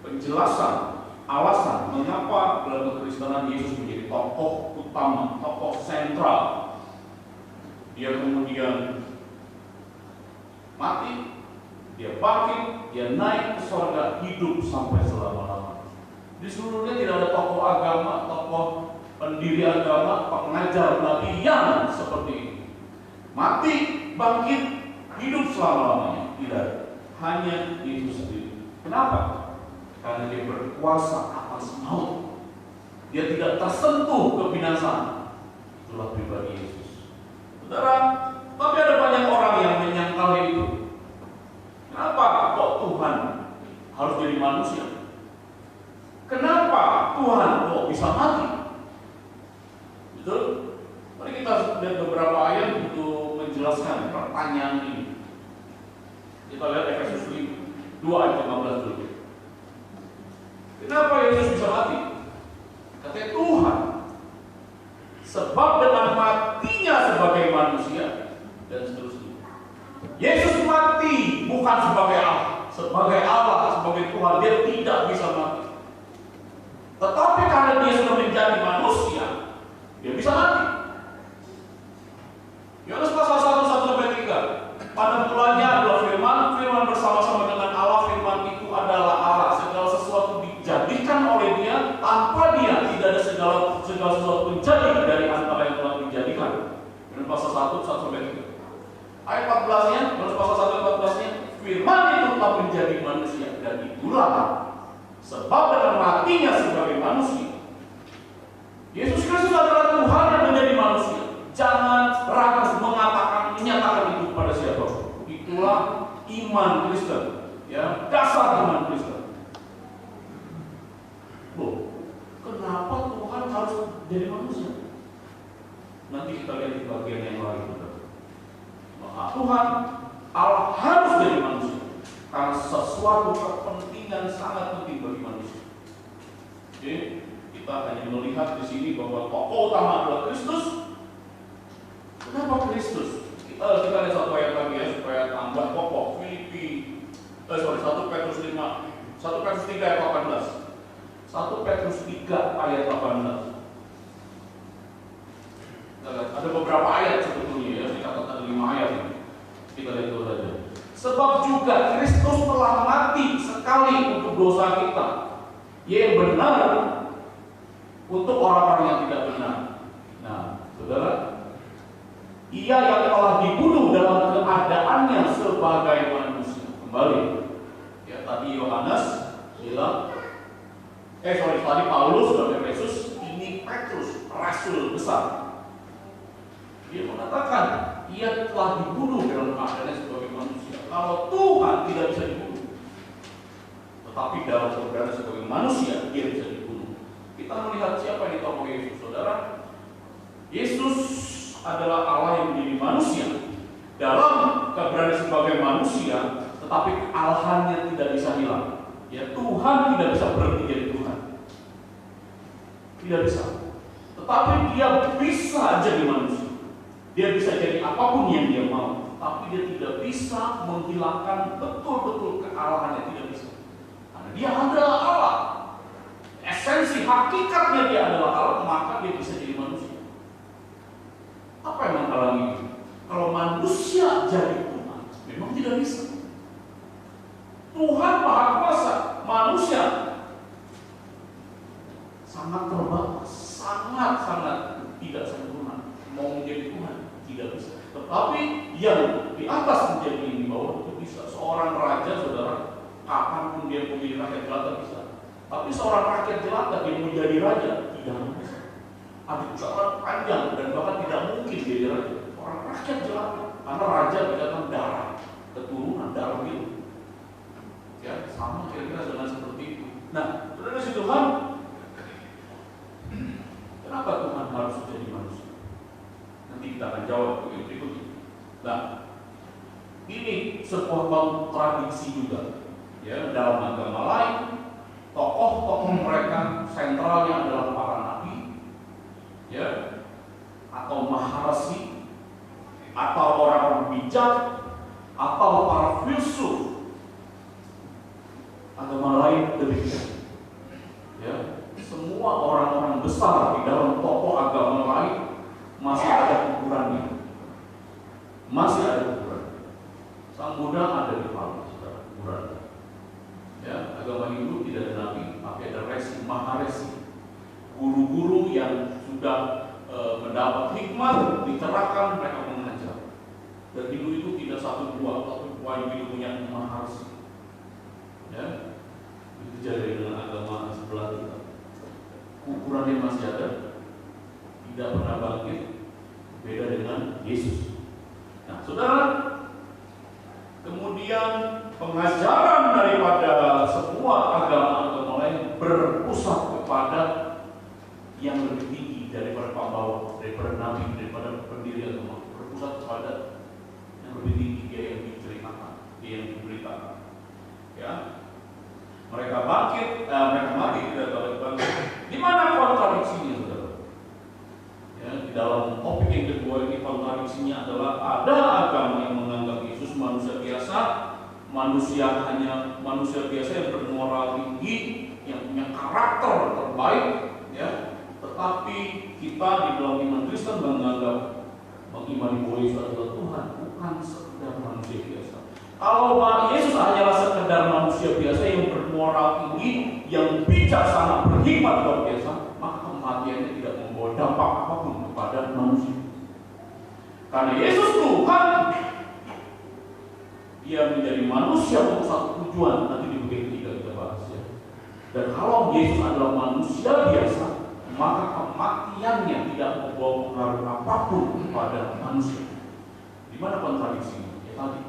penjelasan, alasan mengapa dalam kekristenan Yesus menjadi tokoh utama, tokoh sentral. Dia kemudian mati, dia bangkit, dia naik ke surga, hidup sampai selama-lamanya. Di seluruhnya tidak ada tokoh agama, tokoh pendiri agama, pengajar nabi yang seperti ini. Mati, bangkit, hidup selama-lamanya. Tidak, hanya Yesus sendiri. Kenapa? Karena Dia berkuasa atas maut. Dia tidak tersentuh kebinasaan. Itulah pribadi Yesus. Saudara, tapi ada banyak orang yang menyangkal itu. manusia. Kenapa Tuhan kok bisa mati? Betul? Mari kita lihat beberapa ayat untuk menjelaskan pertanyaan ini. Kita lihat Efesus 2 ayat 15 dulu. Kenapa Yesus bisa mati? Kata Tuhan, sebab dengan matinya sebagai manusia dan seterusnya. Yesus mati bukan sebagai Allah, sebagai Tuhan, dia tidak bisa mati. Tetapi karena dia sudah menjadi manusia, dia bisa mati. Yohanes pasal 1:1-3. Pada mulanya adalah firman bersama-sama dengan Allah, firman itu adalah Allah. Segala sesuatu dijadikan oleh dia, tanpa dia tidak ada segala sesuatu menjadi dari antara yang telah dijadikan. Yohanes pasal 1:1-3. Ayat 14-nya, Yohanes pasal 1:14-nya, firman itu telah menjadi manusia, dan itulah sebab dengan matinya sebagai manusia. Yesus Kristus adalah Tuhan yang menjadi manusia. Jangan ragu menyatakan itu kepada siapa. Itulah iman Kristen, ya, dasar iman Kristen. Loh, kenapa Tuhan harus jadi manusia? Nanti kita lihat di bagian yang lain. Tuhan Allah harus jadi manusia karena sesuatu kepentingan sangat penting bagi manusia. Oke, kita hanya melihat di sini bahwa tokoh utama adalah Kristus. Kenapa Kristus? Kita lihat satu ayat lagi ya supaya tambah kokoh. 1 Petrus 3 ayat 18. 1 Petrus 3 ayat 18. Ada beberapa ayat sebetulnya ya, dicatat ada 5 ayat ini. Kita lihat dulu saja. Sebab juga Kristus telah mati sekali untuk dosa kita, yang benar untuk orang-orang yang tidak benar. Nah, saudara, ia yang telah dibunuh dalam keadaannya sebagai manusia. Kembali, ya tadi Yohanes bilang, tadi Paulus dan Efesus, ini Petrus, rasul besar. Dia mengatakan, ia telah dibunuh dalam keadaannya sebagai manusia. Kalau Tuhan tidak bisa dibunuh, tetapi dalam keadaannya sebagai manusia, dia bisa dibunuh. Kita melihat siapa yang ditokoh Yesus, saudara. Yesus adalah Allah yang menjadi manusia dalam keberadaan sebagai manusia, tetapi kealahannya tidak bisa hilang. Ya, Tuhan tidak bisa berhenti jadi Tuhan, tidak bisa. Tetapi dia bisa jadi manusia. Dia bisa jadi apapun yang dia mau, tapi dia tidak bisa menghilangkan betul-betul kealahannya, tidak bisa. Karena dia adalah Allah. Esensi hakikatnya dia adalah Allah, maka dia bisa jadi manusia. Apa yang menghalangi itu? Kalau manusia jadi Tuhan, memang tidak bisa. Tuhan Maha Kuasa, manusia sangat terbatas, sangat tidak sempurna. Mau menjadi Tuhan tidak bisa. Tetapi yang di atas menjadi ini, bawah itu bisa. Seorang raja, saudara, kapanpun dia memilih rakyat jelata bisa. Tapi seorang rakyat jelata yang menjadi raja tidak bisa. Ada jalan panjang dan bahkan tidak mungkin jadi raja. Orang rakyat jelata, karena raja berdasarkan darah, keturunan darah itu. Ya, sama kira-kira dengan seperti itu. Nah, saudara si Tuhan, kenapa Tuhan harus jadi manusia? Nanti kita akan jawab berikutnya. Nah, ini sebuah kontradiksi juga. Ya, dalam agama lain, tokoh-tokoh mereka sentralnya adalah para nabi, ya, atau maharasi, atau orang bijak, atau para filsuf. Agama lain demikian. Ya, semua orang-orang besar di dalam tokoh agama lain masih ada ukurannya, masih ada ukuran. Sang Buddha ada di Pali, ukuran. Ya, agama Hindu tidak ada nabi, tapi ada resi, maharesi, guru-guru yang sudah mendapat hikmah, dicerahkan, mereka mengajar. Dan Hindu itu tidak satu dua, tapi yang itu punya maharesi. Ya, itu jadi dengan agama sebelah kita. Ukurannya masih ada, tidak pernah bangkit. Beda dengan Yesus. Nah, saudara, kemudian pengajaran daripada semua pendiri agama berpusat pada yang lebih tinggi, dia yang diceritakan, dia yang diberitakan. Ya, mereka mati tidak balik-balik. Di mana kontradiksinya, saudara? Ya, di dalam topik yang kedua ini kontradiksinya adalah ada agama yang menganggap Yesus manusia biasa, manusia biasa yang bermoral tinggi, yang punya karakter terbaik, ya. Tetapi kita di dalam iman Kristen mengimani bahwa Yesus adalah Tuhan, bukan sekedar manusia biasa. Kalau Yesus hanyalah sekedar manusia biasa yang bermoral tinggi, yang bijaksana, berhikmat luar biasa, maka kematiannya tidak membawa dampak apapun kepada manusia. Karena Yesus Tuhan, dia menjadi manusia untuk satu tujuan. Nanti di bagian ketiga kita bahas, ya. Dan kalau Yesus adalah manusia biasa, maka kematiannya tidak membawa pengaruh apapun kepada manusia. Di mana kontradiksinya? Ya tadi,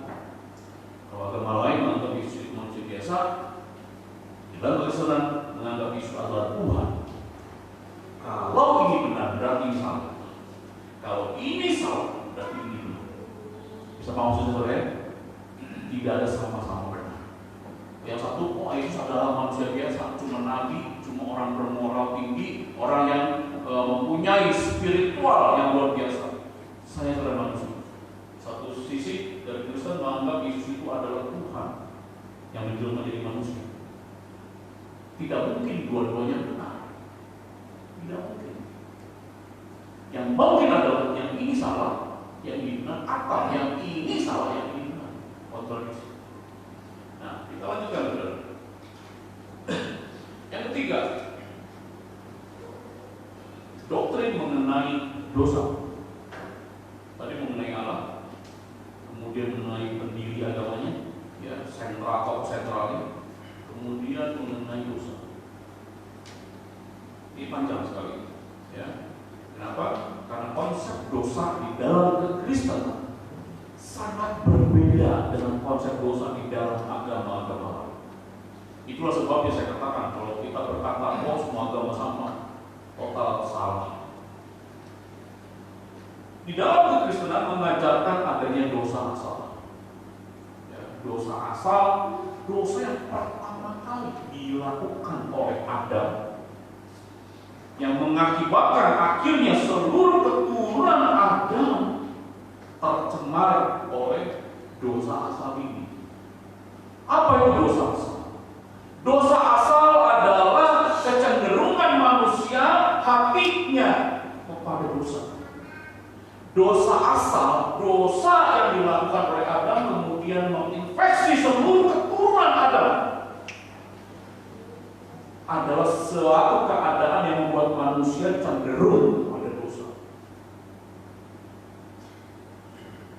kalau agama lain menganggap Yesus itu manusia biasa, di dalam Kristen menganggap Yesus adalah Tuhan. Kalau ini benar, berarti ini salah. Kalau ini salah, berarti ini benar. Bisa paham saudara ya? Tidak ada sama-sama benar. Yang satu, Yesus adalah manusia biasa, cuma nabi, cuma orang bermoral tinggi, orang yang mempunyai spiritual yang luar biasa. Saya adalah manusia. Satu sisi dari Kristen menganggap Yesus itu adalah Tuhan yang menjelma menjadi manusia. Tidak mungkin dua-duanya benar. Tidak mungkin. Yang mungkin adalah yang ini salah, yang ini benar, atau yang ini salah, yang ini benar. Kontradiksi. Nah, kita lanjutkan, saudara. Yang ketiga, doktrin mengenai dosa. Tadi mengenai Allah, kemudian mengenai pendiri agamanya, ya, sentralnya, kemudian mengenai dosa. Ini panjang sekali, ya. Kenapa? Karena konsep dosa di dalam kekristenan sangat berbeda dengan konsep dosa di dalam agama-agama lain. Itulah sebabnya saya katakan kalau kita berkata semua agama sama, total salah. Di dalam kekristenan mengajarkan adanya dosa asal. Ya, dosa asal, dosa yang pertama kali dilakukan oleh Adam, yang mengakibatkan akhirnya seluruh keturunan Adam tercemar oleh dosa asal ini. Apa itu dosa asal? Dosa asal adalah kecenderungan manusia hatinya kepada dosa. Dosa asal, dosa yang dilakukan oleh Adam kemudian menginfeksi seluruh keturunan Adam, adalah suatu keadaan yang membuat manusia cenderung pada dosa.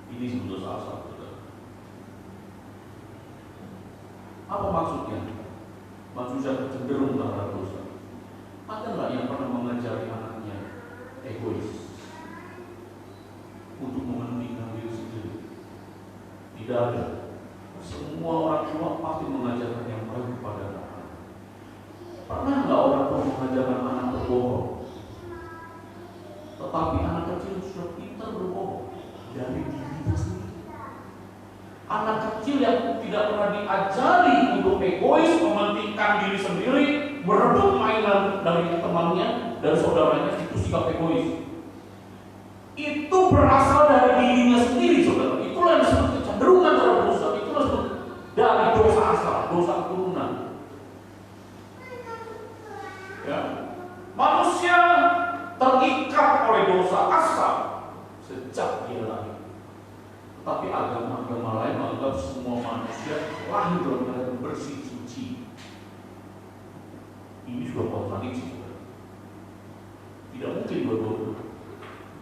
Ini disebut dosa asal. Apa maksudnya? Manusia cenderung terhadap dosa. Ada nggak yang pernah mengajari anaknya egois untuk mementingkan diri sendiri? Tidak ada. Semua orang tua pasti mengajarkan yang baik kepada anak. Pernah nggak orang tua mengajarkan anak berbohong? Tetapi anak kecil sudah pintar berbohong dari dirinya sendiri. Anak kecil yang tidak pernah diajari untuk egois, mementingkan diri sendiri, merebut mainan dari temannya dan saudaranya, itu sikap egois. Itu berasal dari dirinya sendiri, saudara. Itulah yang disebut kecenderungan terhadap dosa. Itulah disebut dari dosa asal, dosa keturunan. Ya. Manusia terikat oleh dosa asal sejak dia lahir. Tapi agama-agama lain menganggap semua manusia lahir dalam keadaan bersih suci. Ini sudah kontradiksi. Tidak mungkin dua-duanya.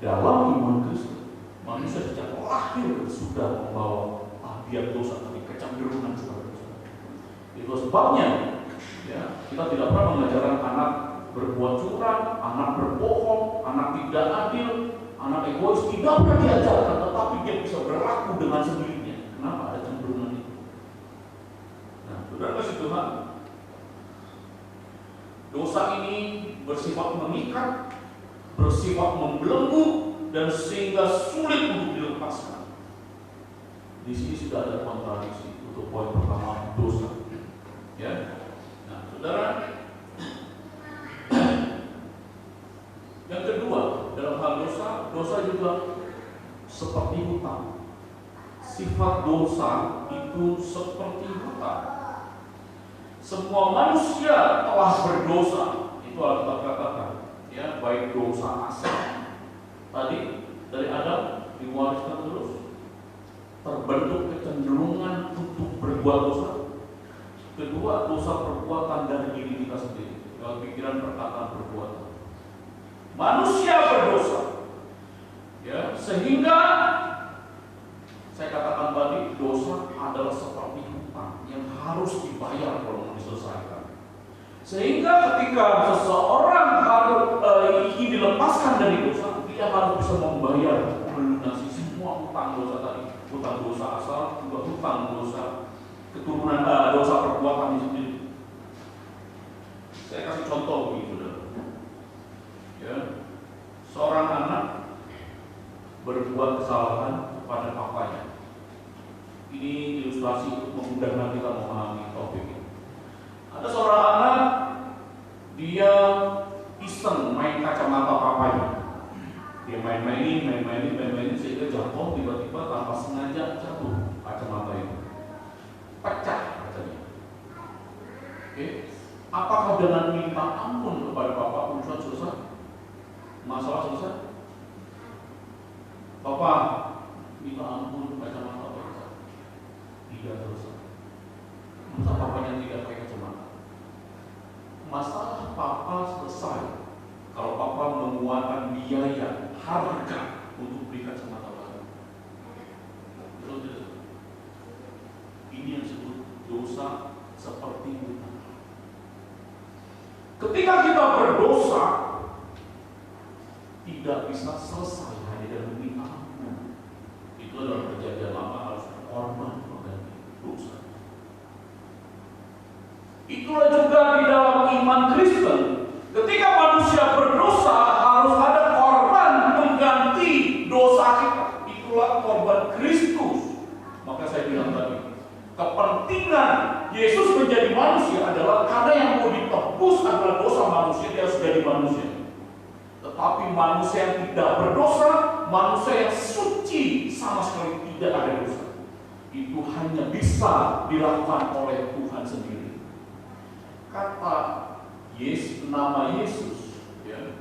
Dalam iman Kristen, manusia sejak lahir sudah membawa tabiat dosa, tapi kecenderungan kepada dosa. Itu sebabnya, ya, kita tidak pernah mengajarkan anak berbuat curang, anak berbohong, anak tidak adil, anak egois. Tidak pernah diajarkan, tetapi dia bisa berlaku dengan sendirinya. Kenapa? Ada cenderungan itu. Nah, saudara kasih Tuhan, dosa ini bersifat mengikat, bersifat membelenggu, dan sehingga sulit untuk dilepaskan. Di sini sudah ada kontradiksi untuk poin pertama, dosa. Ya, nah saudara, yang kedua dalam hal dosa, dosa juga seperti hutang. Sifat dosa itu seperti hutang. Semua manusia telah berdosa, itu Alkitab katakan, ya, baik dosa asal tadi dari Adam diwariskan terus, terbentuk kecenderungan untuk berbuat dosa. Kedua, dosa perbuatan dari diri kita sendiri, pikiran, perkataan, perbuatan. Manusia berdosa, ya, sehingga saya katakan tadi dosa adalah seperti hutang yang harus dibayar kalau mau diselesaikan. Sehingga ketika seseorang harus ingin dilepaskan dari dosa, dia harus bisa membayar, melunasi semua hutang dosa tadi, hutang dosa asal, juga hutang dosa keturunan, dosa perbuatan sendiri. Saya kasih contoh begini, saudara. Ya, seorang anak berbuat kesalahan kepada papanya. Ini ilustrasi untuk memudahkan kita memahami topik ini. Ada seorang anak, dia iseng main kacamata papanya. Dia main-mainin sehingga jatuh, tiba-tiba tanpa sengaja jatuh kacamata itu. Pecah kacanya. Oke. Apakah dengan minta ampun kepada Bapak urusan selesai? Masalah selesai? Bapak minta ampun kacamata pecah. Tidak selesai. Masa papanya tidak pakai kacamata? Masalah papa selesai kalau papa mengeluarkan biaya harga untuk beli kacamata baru. Betul tidak? Ini yang disebut dosa seperti hutang. Ketika kita berdosa, tidak bisa selesai hanya dengan minta ampun. Itu adalah perjanjian lama, harus korban mengganti dosa. Itulah juga di dalam iman Kristen. Ketika manusia berdosa, harus ada korban mengganti dosa kita. Itulah korban Kristus. Maka saya bilang tadi, kepentingan Yesus menjadi manusia adalah karena yang mau ditebus adalah dosa manusia, dia harus jadi manusia. Tetapi manusia yang tidak berdosa, manusia yang suci, sama sekali tidak ada dosa, itu hanya bisa dilakukan oleh Tuhan sendiri. Kata nama Yesus, ya,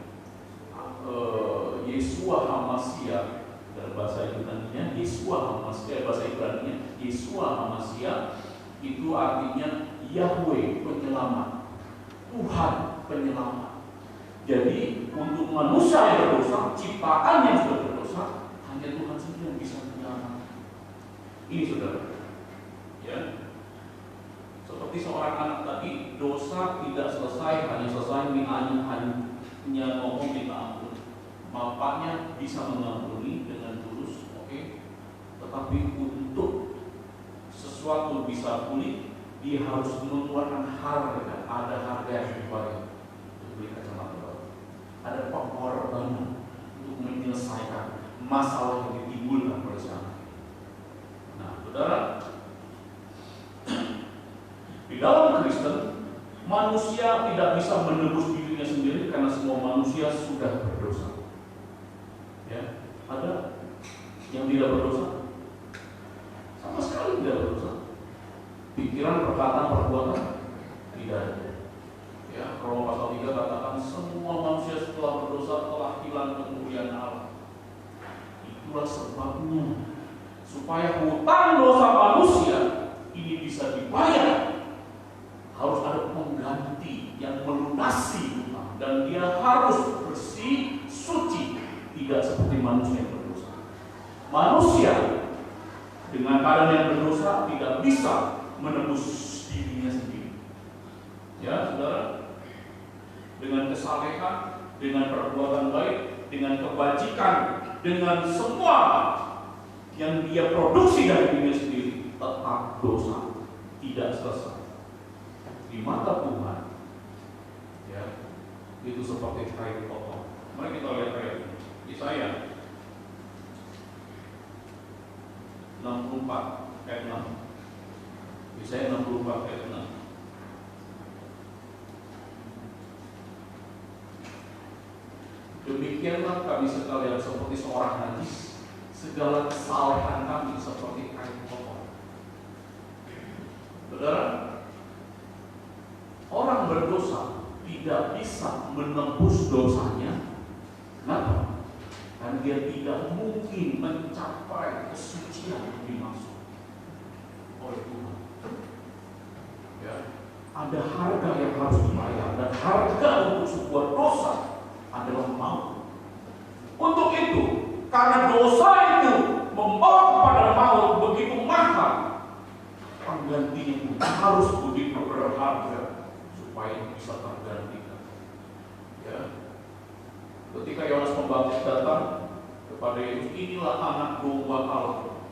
Yeshua HaMashiach, dalam bahasa Yunani-nya Yeshua HaMashiach, bahasa Ibrani-nya Yeshua HaMashiach, itu artinya Yahweh penyelamat, Tuhan penyelamat. Jadi untuk manusia yang berdosa, ciptaan yang sudah berdosa, hanya Tuhan sendiri yang bisa menyelamatkan. Ini saudara, ya. Seperti seorang anak tadi, dosa tidak selesai, hanya selesai hanya ngomong minta ampun. Bapaknya bisa mengampuni dengan tulus, oke. Tetapi untuk sesuatu bisa pulih, dia harus mengeluarkan harga. Ada harga yang dibayar untuk beli kacamata baru. Ada pengorbanan untuk menyelesaikan masalah yang ditimbulkan oleh sana. Nah, saudara, di dalam Kristen, manusia tidak bisa menebus dirinya sendiri karena semua manusia sudah berdosa. Ya, ada yang tidak berdosa? Sama sekali tidak berdosa. Pikiran, perkataan, perbuatan tidak ada. Ya, Roma pasal 3 katakan semua manusia setelah berdosa telah hilang kemuliaan Allah. Itulah sebabnya supaya hutang dosa manusia ini bisa dibayar, harus ada pengganti yang melunasi hutang, dan dia harus bersih, suci, tidak seperti manusia yang berdosa. Manusia dengan keadaan yang berdosa tidak bisa menebus dirinya sendiri. Ya, saudara, dengan kesalehan, dengan perbuatan baik, dengan kebajikan, dengan semua yang dia produksi dari dirinya sendiri, tetap dosa, tidak selesai. Di mata Tuhan, ya, itu seperti kain kotor. Mari kita lihat ayat ini. Yesaya 64 ayat 6. Yesaya 64 ayat 6. Demikianlah kami sekalian seperti seorang najis, segala kesalahan kami seperti kain kotor. Saudara, orang berdosa tidak bisa menembus dosanya. Kenapa? Karena dia tidak mungkin mencapai kesucian yang dimaksud oleh Tuhan. Ya, ada harga yang harus dibayar, dan harga untuk sebuah dosa adalah maut. Untuk itu, karena dosa itu membawa kepada maut begitu mahal, penggantinya pun harus begitu berharga supaya bisa tergantikan. Ya. Ketika Yohanes Pembaptis datang kepada Yesus, inilah anak domba Allah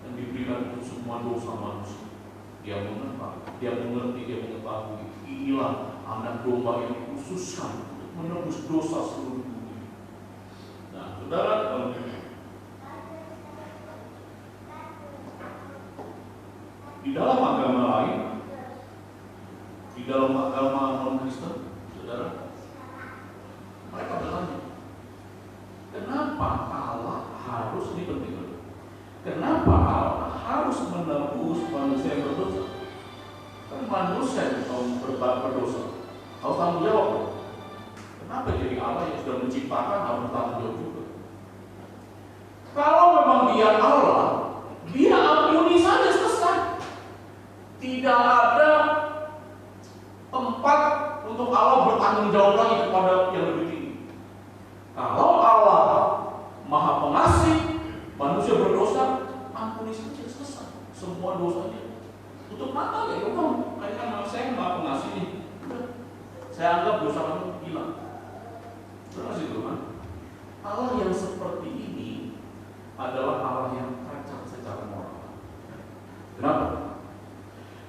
yang diberikan untuk semua dosa manusia. Dia mengenal, dia mengerti, dia mengetahui, inilah anak domba yang dikhususkan untuk menebus dosa seluruh dunia. Nah, saudara, di dalam agama lain, di dalam agama non-Kristen, saudara, mereka bertanya, kenapa Allah harus dipentingkan? Kenapa Allah harus menebus manusia yang berdosa? Kan manusia yang berdosa harus tanggung jawab. Kenapa jadi Allah yang sudah menciptakan harus bertanggung jawab juga? Kalau memang dia Allah, dia ampuni saja selesai. Tidak ada tempat untuk Allah bertanggung jawab lagi kepada yang lebih tinggi. Kalau Allah Maha Pengasih, manusia berdosa, ampuni saja selesai semua dosanya. Tutup mata ya, udah. Karena saya Maha Pengasih nih, udah. Saya anggap dosa kamu hilang. Terus itu kan, Allah yang seperti ini adalah Allah yang cacat secara moral. Kenapa?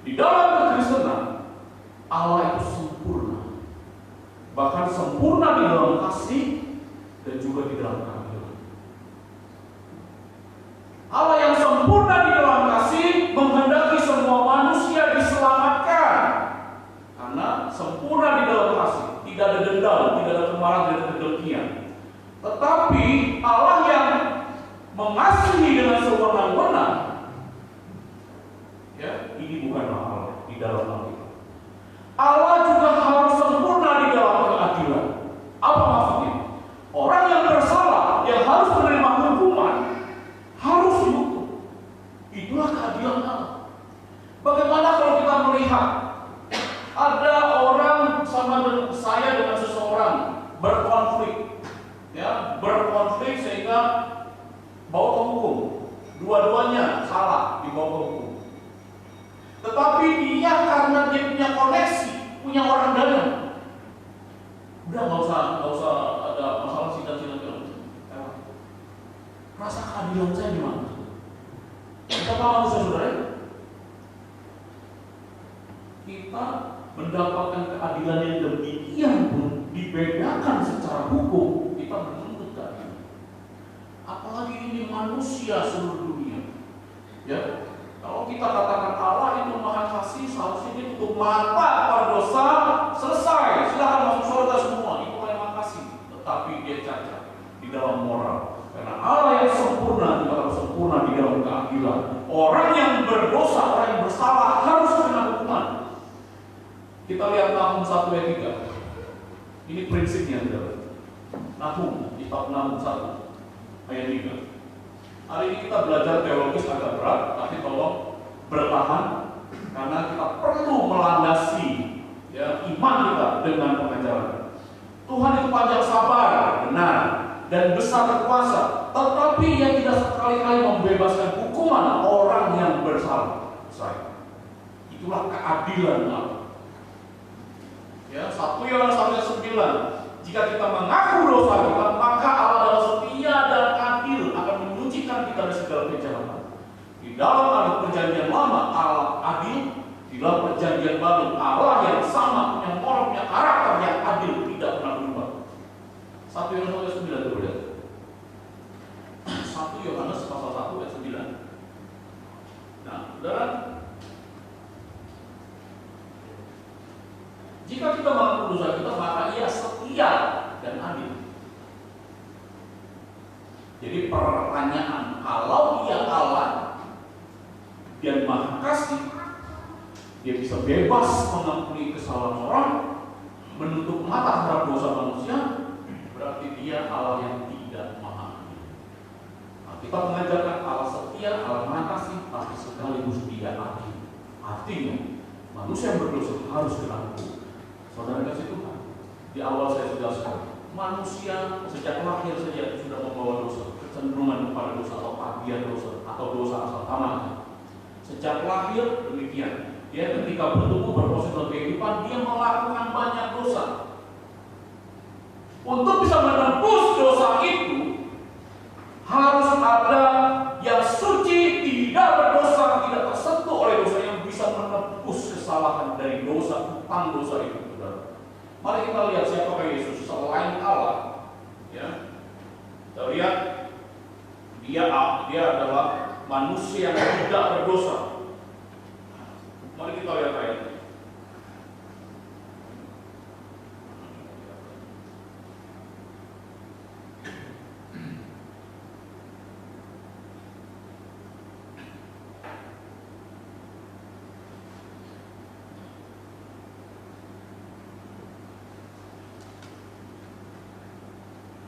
Di dalam kekristenan, Allah itu sempurna, bahkan sempurna di dalam kasih dan juga di dalam keadilan. Allah yang sempurna di dalam kasih menghendaki semua manusia diselamatkan, karena sempurna di dalam kasih, tidak ada dendam, tidak ada kemarahan, tidak ada kedengkian. Tetapi Allah yang mengasihi dengan sewenang-wenang, ya, ini bukanlah Allah di dalam Alkitab. Allah juga harus sempurna di dalam keadilan. Apa maksudnya? Orang yang bersalah, yang harus menerima hukuman, harus dihukum. Itulah keadilan Allah. Bagaimana kalau kita melihat ada orang sama dengan saya dengan seseorang berkonflik, ya, berkonflik sehingga bawa ke hukum. Dua-duanya salah dibawa ke hukum. Tetapi dia karena dia punya koneksi, punya orang dalam, udah nggak usah ada masalah sidang-sidang. Rasa keadilan saya di mana? Kita tahu saudara, kita mendapatkan keadilan yang demikian pun dibedakan secara hukum, kita menuntut keadilan. Apalagi ini manusia seluruh dunia, ya. Kalau kita katakan Allah itu Maha Kasih, seharusnya dia tutup mata para dosa, selesai, silakan masuk surga semua, itu Maha Kasih. Tetapi dia cacat di dalam moral, karena Allah yang sempurna juga harus sempurna di dalam keadilan. Orang yang berdosa, orang yang bersalah harus kena hukuman. Kita lihat Nahum 1 ayat 3. Ini prinsipnya, saudara. Nahum, kitab Nahum 1 ayat 3. Hari ini kita belajar teologis agak berat, tapi tolong bertahan karena kita perlu melandasi, ya, iman kita dengan pengajaran. Tuhan itu panjang sabar, benar, dan besar kuasa, tetapi Ia tidak sekali-kali membebaskan hukuman orang yang bersalah. Itulah keadilan Allah. Ya, 1 Yohanes 1:9. Jika kita mengaku dosa kita, maka Allah adalah setia dan adil, akan menyucikan kita dari segala kejahatan. Di dalam perjanjian lama Allah adil, di dalam perjanjian baru Allah yang sama, punya moral, punya karakter yang adil, tidak pernah berubah. 1 Yohanes 1:9 coba lihat. 1 Yohanes pasal 1 ayat 9. saudara, jika kita mengaku dosa kita, maka Ia setia dan adil. Jadi pertanyaan, kalau Ia Allah dan Maha Kasih, Dia bisa bebas mengampuni kesalahan orang, menutup mata terhadap dosa manusia, berarti Dia Allah yang tidak maha adil. Nah, kita mengajarkan Allah setia, Allah Maha Kasih, tapi sekaligus Dia adil. Artinya manusia yang berdosa harus diampuni. Saudara kasih Tuhan, di awal saya sudah jelaskan, manusia sejak lahir saja sudah membawa dosa, kecenderungan kepada dosa atau tabiat dosa atau dosa asal tanahnya. Sejak lahir demikian. Dia ketika bertumbuh berproses dalam kehidupan, dia melakukan banyak dosa. Untuk bisa menebus dosa itu, harus ada yang suci, tidak berdosa, tidak tersentuh oleh dosa, yang bisa menebus kesalahan dari dosa, utang dosa itu. Mari kita lihat siapa Yesus selain Allah. Ya, kita lihat dia adalah manusia yang tidak berdosa. Mari kita lihat ayat ini.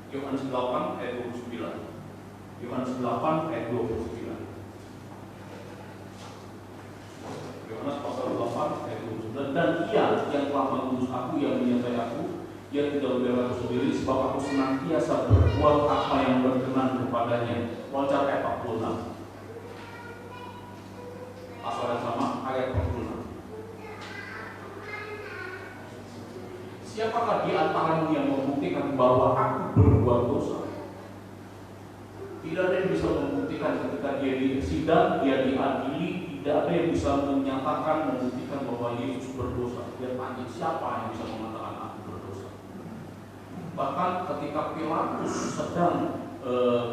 Yohanes 8 ayat 29. Yohanes 8 ayat 29. Yohanes pasal 8 ayat 29. Dan Ia yang telah mengutus aku, yang menyertai aku, Ia tidak membela aku sendiri, sebab aku senantiasa berbuat apa yang berkenan kepadanya. Loncat ayat 46. Pasal yang sama ayat 46. Siapakah di antaramu yang membuktikan bahwa aku berbuat dosa? Tidak ada yang bisa membuktikan ketika dia di sidang, dia diadili. Tidak ada yang bisa menyatakan, membuktikan bahwa Yesus berdosa. Dia tanya, siapa yang bisa mengatakan aku berdosa? Bahkan ketika Pilatus sedang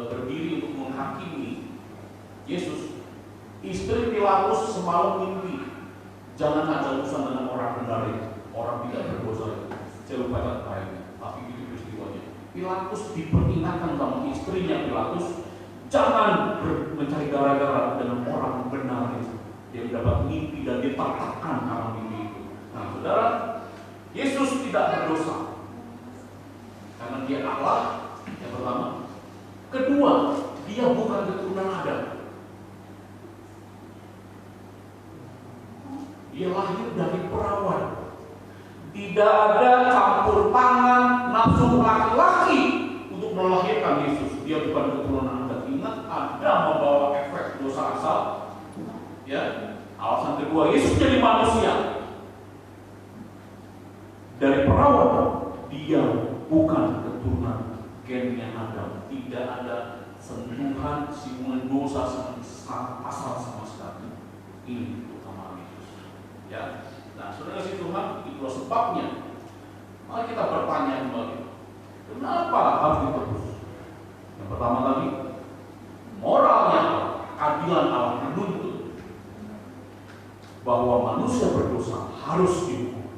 berdiri untuk menghakimi Yesus, istri Pilatus semalam mimpi, jangan ada urusan dengan orang benar itu, orang tidak berdosa itu. Saya lupa ayatnya, tapi itu peristiwanya. Pilatus diperingatkan sama istrinya Pilatus, jangan mencari gara-gara dengan orang benar itu. Dia mendapat mimpi dan ditaklukkan karena mimpi itu. Nah, saudara, Yesus tidak berdosa karena Dia Allah. Yang pertama, kedua, Dia bukan keturunan Adam. Dia lahir dari perawan. Tidak ada campur tangan nafsu laki-laki untuk melahirkan Yesus. Dia bukan keturunan Adam. Ingat, Adam membawa efek dosa asal. Ya, alasan kedua, Yesus jadi manusia dari perawan. Dia bukan keturunan gennya Adam. Tidak ada sentuhan simulan dosa asal sama sekali. Ini utama Yesus. Ya. Nah, saudara kasih Tuhan, itulah sebabnya. Mari kita bertanya kembali, kenapa harus ditebus? Yang pertama tadi, moralnya Allah, keadilan Allah menuntut bahwa manusia berdosa harus dihukum.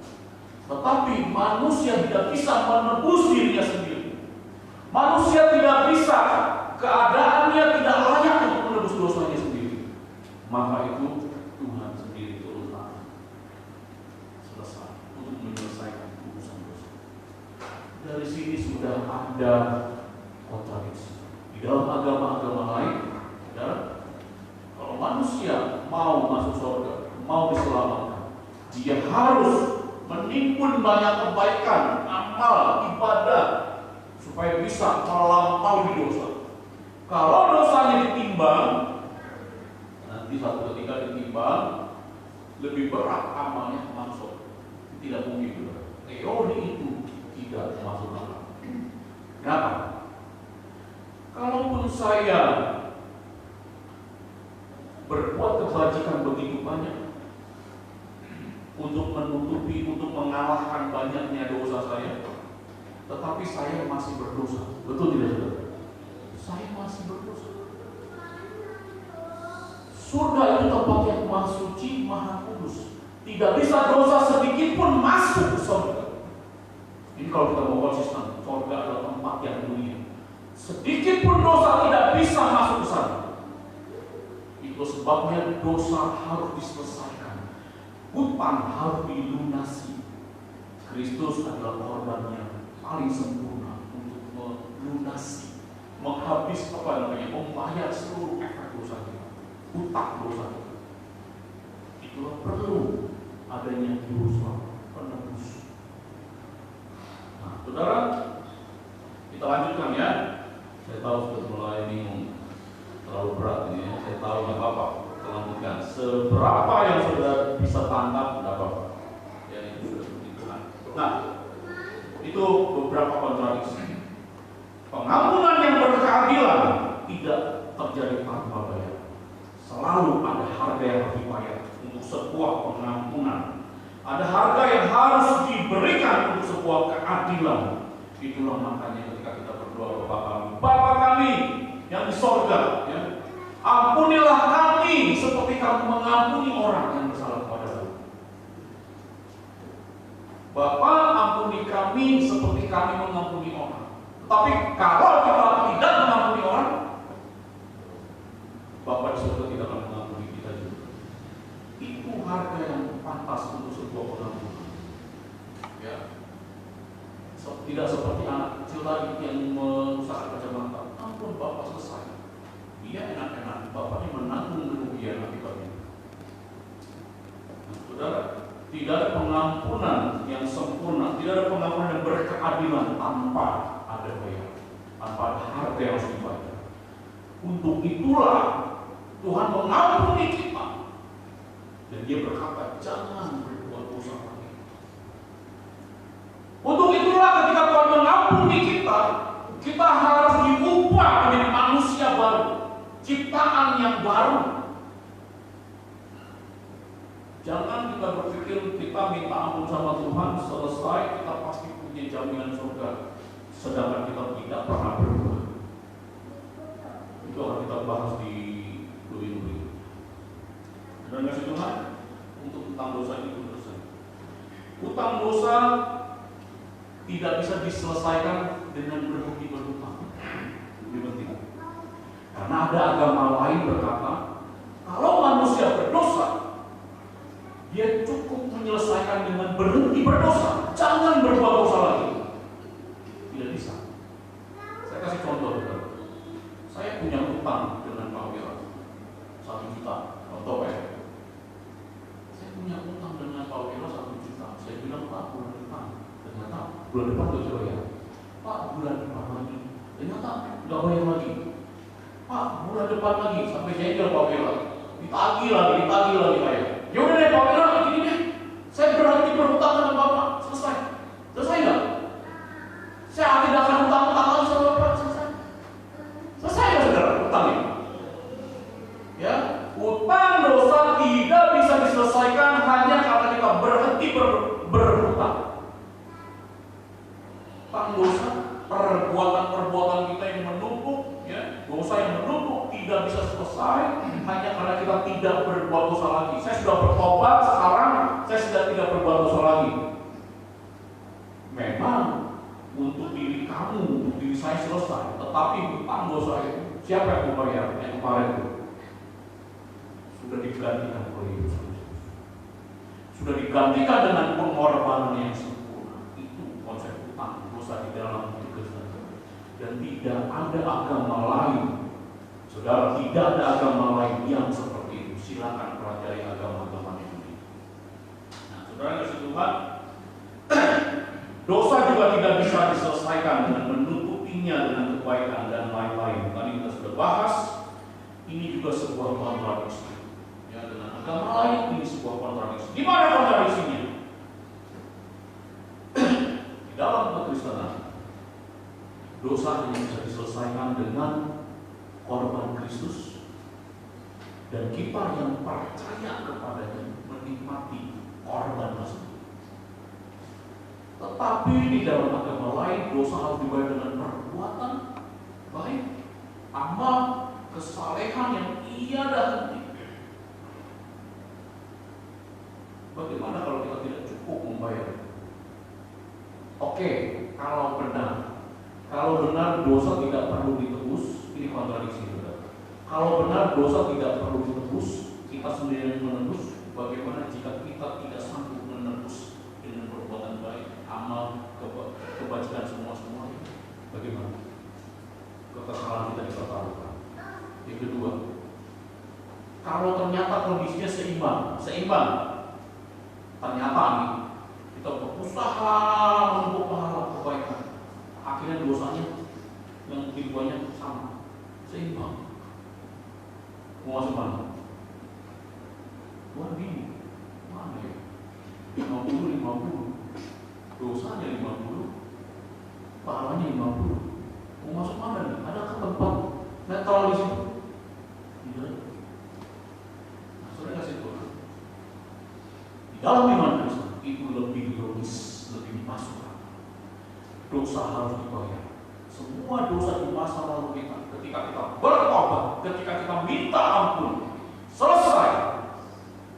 Tetapi manusia tidak bisa menebus dirinya sendiri. Manusia tidak bisa, keadaannya tidak layak untuk menebus dosanya sendiri. Maka itu Tuhan sendiri turun tangan selesai untuk menyelesaikan urusan dosa. Dari sini sudah ada kontradiksi di dalam agama-agama lain. Ya, kalau manusia mau masuk surga, mau diselamatkan, dia harus menimbun banyak kebaikan, amal, ibadah, supaya bisa melampaui dosa. Kalau dosanya ditimbang, nanti satu ketika ditimbang, lebih berat amalnya masuk. Tidak mungkin. Teori itu tidak masuk akal. Kenapa? Kalaupun saya berbuat kebajikan begitu banyak untuk menutupi, untuk mengalahkan banyaknya dosa saya, tetapi saya masih berdosa. Betul tidak, saudara? Saya masih berdosa. Surga itu tempat yang Tidak bisa dosa sedikit pun masuk ke surga. Ini kalau kita mau konsisten, surga adalah tempat yang mulia. Sedikit pun dosa tidak bisa masuk ke sana. Itu sebabnya dosa harus diselesaikan. Hutang harus dilunasi. Kristus adalah korban yang paling sempurna untuk melunasi, membayar seluruh efek dosa kita, hutang dosa kita. Itulah perlu adanya juru selamat, penebus. Nah, saudara, kita lanjutkan ya. Saya tahu sudah mulai bingung, terlalu berat ini ya. Saya tahu nggak apa-apa, kita lanjutkan. Seberapa yang sudah bisa tangkap, nggak apa-apa. Ya, itu sudah perhitungan. Nah, itu beberapa kontradiksi. Pengampunan yang berkeadilan tidak terjadi tanpa bayar. Selalu ada harga yang harus dibayar untuk sebuah pengampunan. Ada harga yang harus diberikan untuk sebuah keadilan. Itulah makanya ketika kita berdoa kepada Bapa kami yang di sorga, ya, ampunilah kami seperti kami mengampuni orang yang bersalah kepadamu. Bapa, ampuni kami seperti kami mengampuni orang. Tapi kalau kita tidak mengampuni orang, Bapa di surga tidak akan mengampuni kita juga. Itu harga yang pantas untuk sebuah pengampunan. Ya. Tidak seperti anak kecil tadi yang merusak kacamata. Ampun Bapak, selesai. Dia enak-enak, Bapaknya menanggung kerugian akibatnya. Nah, saudara, tidak ada pengampunan yang sempurna, tidak ada pengampunan yang berkeadilan tanpa ada bayar, tanpa ada harga yang harus dibayar. Untuk itulah Tuhan mengampuni kita, dan Dia berkata, jangan berbuat dosa lagi. Untuk itulah ketika Tuhan mengampuni kita, kita harus diubah menjadi manusia baru, ciptaan yang baru. Jangan kita berpikir kita minta ampun sama Tuhan, selesai kita pasti punya jaminan surga, sedangkan kita tidak pernah berubah. Itu akan kita bahas di Doi. Dan kasih Tuhan, untuk utang dosa itu selesai. Utang dosa tidak bisa diselesaikan dengan berhenti berhutang. Ini penting. Karena ada agama lain berkata, kalau manusia berdosa, dia cukup menyelesaikan dengan berhenti berdosa, jangan berbuat dosa lagi. Tidak bisa. Saya kasih contoh. Saya punya utang dengan Pak Wira 1 juta. Contoh ya. Saya punya utang dengan Pak Wira 1 juta. Saya bilang Pak, bulan depan. Ternyata bulan depan tidak bayar. Pak, bulan depan lagi. Ternyata tidak bayar lagi. Pak, bulan depan lagi. Sampai jengkel Pak Wira. Ditagih lagi saya. Ya udah deh Pak Wira, gini deh. Saya berhenti berhutang dengan Bapak. Selesai. Selesai nggak? Saya tidak akan hutang-hutang lagi sama Bapak. Selesai ya saudara, hutangnya. Ya, hutang dosa tidak bisa diselesaikan hanya karena kita berhenti berhutang. Hutang dosa, perbuatan-perbuatan kita yang menumpuk, ya, dosa yang menumpuk tidak bisa selesai hanya karena kita tidak berbuat dosa lagi. Saya sudah bertobat, sekarang saya sudah tidak berbuat dosa lagi. Memang untuk diri kamu, untuk diri saya selesai, tetapi hutang dosa itu siapa yang membayar? Yang kemarin itu sudah digantikan oleh Yesus. Sudah digantikan dengan pengorbanan yang sempurna. Itu konsep hutang dosa di dalam hidup Kristen. Dan tidak ada agama lain, saudara, tidak ada agama lain yang seperti itu. Silakan pelajari agama-agama ini. Nah, saudara kasih Tuhan, dosa juga tidak bisa diselesaikan dengan menutupinya dengan kebaikan dan lain-lain. Tadi kita sudah bahas, ini juga sebuah kontradiksi. Ya, dengan agama lain ini sebuah kontradiksi. Di mana kontradiksinya? Di dalam kekristenan, dosa hanya bisa diselesaikan dengan korban Kristus, dan kita yang percaya kepadanya menikmati korban tersebut. Tetapi di dalam agama lain, dosa harus dibayar dengan perbuatan baik, amal, kesalehan yang ia dahului. Bagaimana kalau kita tidak cukup membayar? Oke, kalau benar dosa tidak perlu ditebus, ini kontradiksi saudara. Kalau benar dosa tidak perlu ditebus, kita sendiri yang menebus. Bagaimana jika kita tidak sanggup menebus dengan perbuatan baik, amal, kebajikan semua? Bagaimana? Kekesalan kita dipertaruhkan. Yang kedua, kalau ternyata kondisinya seimbang, ternyata nih kita berusaha untuk pahala kebaikan, akhirnya dosanya yang keduanya sama, seimbang. Mau masuk mana? Wah ini mana ya? 50, dosanya 50, pahalanya 50. Mau masuk mana nih? Adakah tempat netral di situ? Tidak. Nah, saudara kasih tahu. Di dalam iman Kristen itu lebih logis, lebih dimasukkan. Dosa harus dibayar. Semua dosa di masa lalu kita, ketika kita bertobat, ketika kita minta ampun, selesai,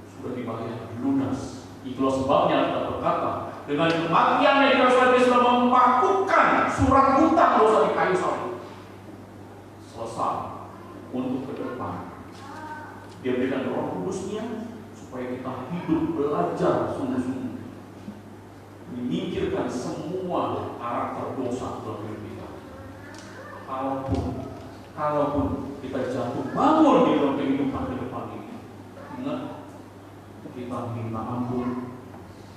sudah dibayar lunas. Itulah sebabnya kita berkata, dengan kematiannya Yesus sudah memakukan surat hutang dosa di kayu salib. Selesai untuk ke depan. Dia berikan Roh Kudusnya supaya kita hidup belajar sungguh-sungguh menyingkirkan semua karakter dosa dalam hidup kita. Kalaupun kita jatuh bangun di dalam kehidupan ke depan ini, ingat kita minta ampun.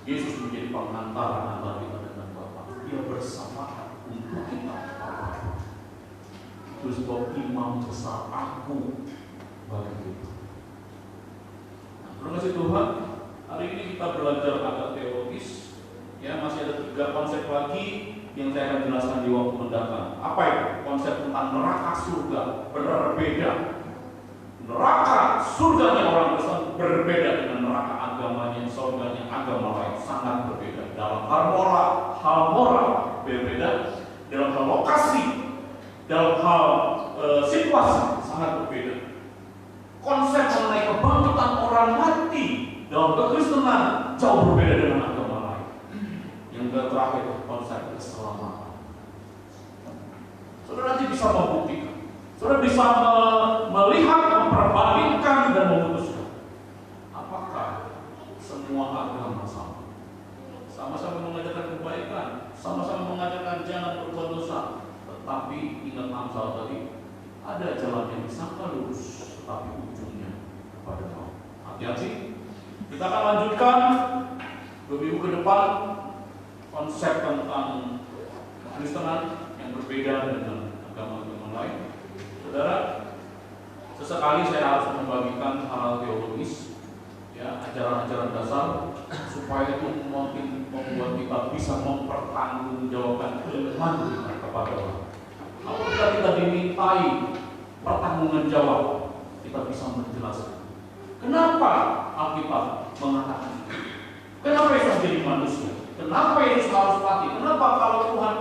Yesus menjadi pengantara antara kita dengan Bapa. Dia bersama untuk kita. Itu sebab imam besar aku bagi kita. Nah, terima kasih Tuhan. Hari ini kita belajar agak teologis. Ya, masih ada 3 konsep lagi yang saya akan jelaskan di waktu mendatang. Apa itu? Konsep tentang neraka surga berbeda. Neraka surganya orang Kristen berbeda dengan neraka agamanya, surganya agama lain, sangat berbeda. Dalam hal moral berbeda, dalam hal lokasi, dalam hal situasi sangat berbeda. Konsep mengenai kebangkitan orang mati dalam kekristenan jauh berbeda dengan agama lain. Yang terakhir, konsep keselamatan. Saudara nanti bisa membuktikan. Saudara bisa melihat, memperbandingkan dan memutuskan apakah semua agama sama-sama mengajarkan kebaikan, sama-sama mengajarkan jangan berbuat dosa, tetapi ingat Amsal tadi, ada jalan yang disangka lurus, tetapi ujungnya kepada maut. Hati-hati. Kita akan lanjutkan 2 minggu ke depan konsep tentang Kristenan yang berbeda dengan agama-agama lain. Saudara, sesekali saya harus membagikan hal teologis, ya, ajaran-ajaran dasar, supaya itu membuat kita bisa mempertanggungjawabkan iman kita kepada Allah. Apabila kita dimintai pertanggungan jawab, kita bisa menjelaskan kenapa Alkitab mengatakan itu. Kenapa Yesus jadi manusia? Kenapa Yesus harus mati? Kenapa kalau Tuhan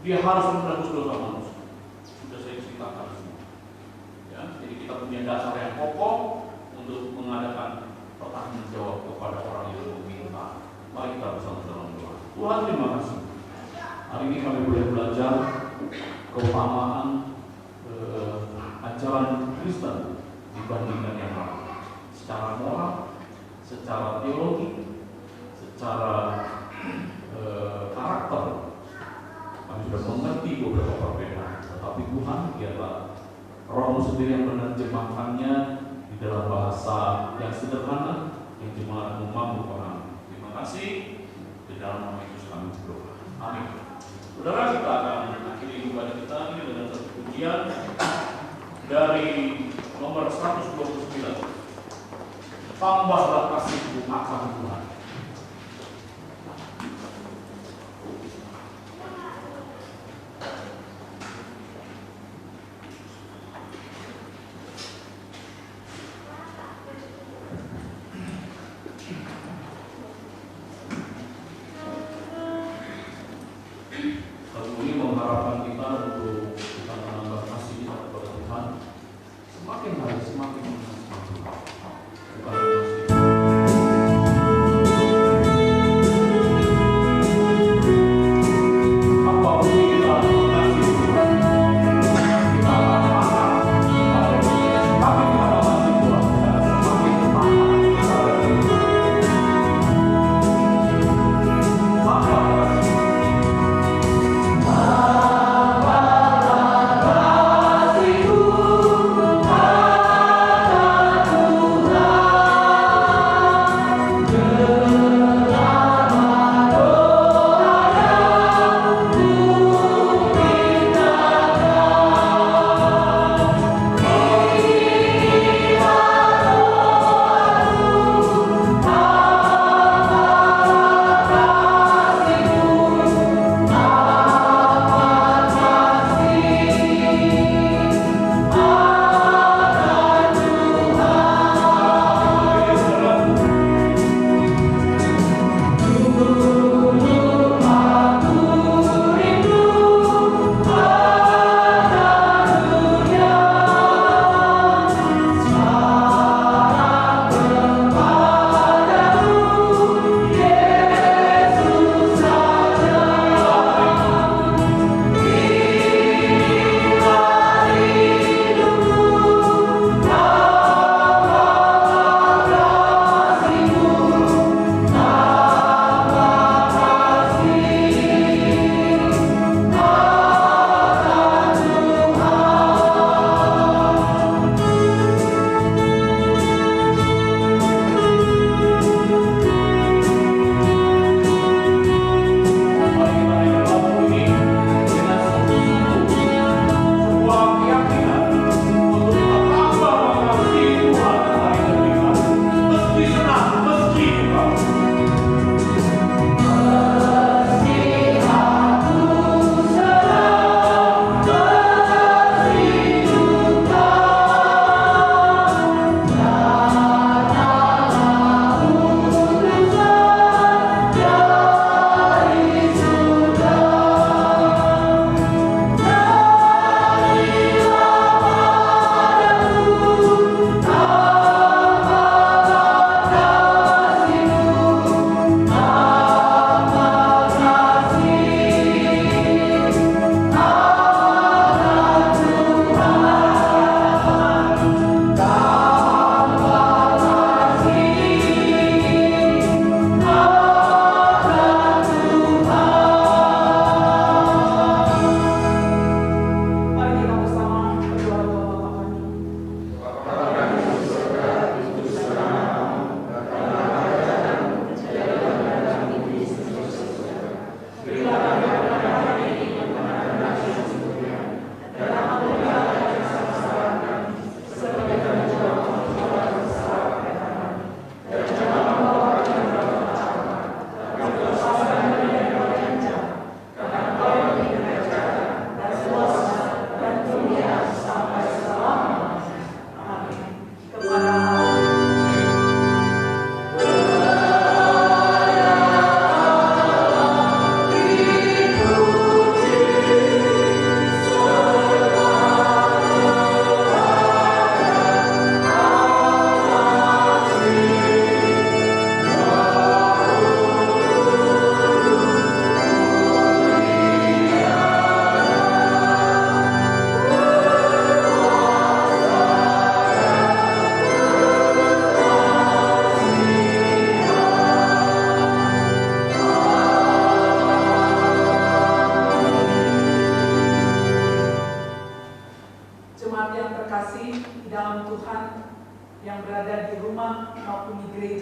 dia harus menebus dosa manusia? Sudah saya ceritakan semua. Ya, jadi kita punya dasar yang kokoh untuk mengadakan pertanggung jawab kepada orang yang meminta. Mari kita bersama-sama berdoa. Tuhan, terima kasih. Hari ini kami boleh belajar keutamaan ajaran Kristen dibandingkan yang lain. Secara moral, secara teologi, secara karakter, kami sudah mengerti beberapa perbedaan. Tetapi Tuhan, biarlah Roh-Mu sendiri yang menerjemahkannya di dalam bahasa yang sederhana, yang jemaat-Mu mampu pahami. Terima kasih. Di dalam nama Yesus kami berdoa. Amin. Saudara, kita akan mengakhiri ibadah kita ini dengan satu pujian dari nomor 129. Tambahlah kasih-Mu akan Tuhan. Lagu ini mengharapkan kita untuk kita menambah kasih kita kepada Tuhan. Semakin hari semakin bukan masih.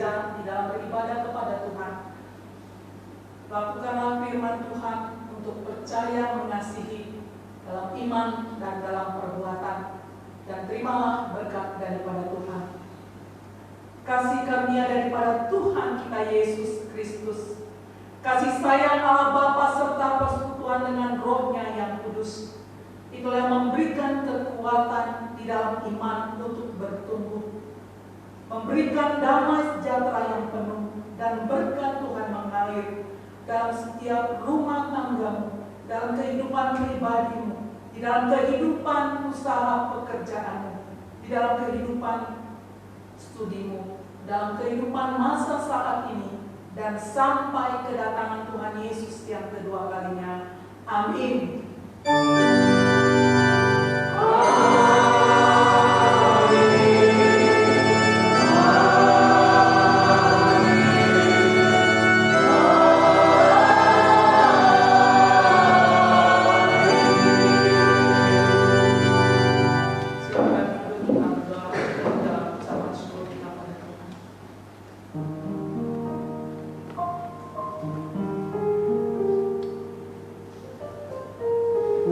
gereja di dalam beribadah kepada Tuhan. Lakukanlah firman Tuhan untuk percaya mengasihi dalam iman dan dalam perbuatan, dan terimalah berkat daripada Tuhan. Kasih karunia daripada Tuhan kita Yesus Kristus, kasih sayang Allah Bapa serta persekutuan dengan Roh-Nya yang kudus, itulah yang memberikan kekuatan di dalam iman untuk bertumbuh, memberikan damai sejahtera yang penuh, dan berkat Tuhan mengalir dalam setiap rumah tanggamu, dalam kehidupan pribadimu, di dalam kehidupan usaha pekerjaanmu, di dalam kehidupan studimu, dalam kehidupan masa saat ini, dan sampai kedatangan Tuhan Yesus yang kedua kalinya. Amin.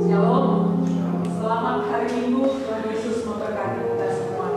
Shalom, selamat hari Minggu. Tuhan Yesus memberkati kita semua.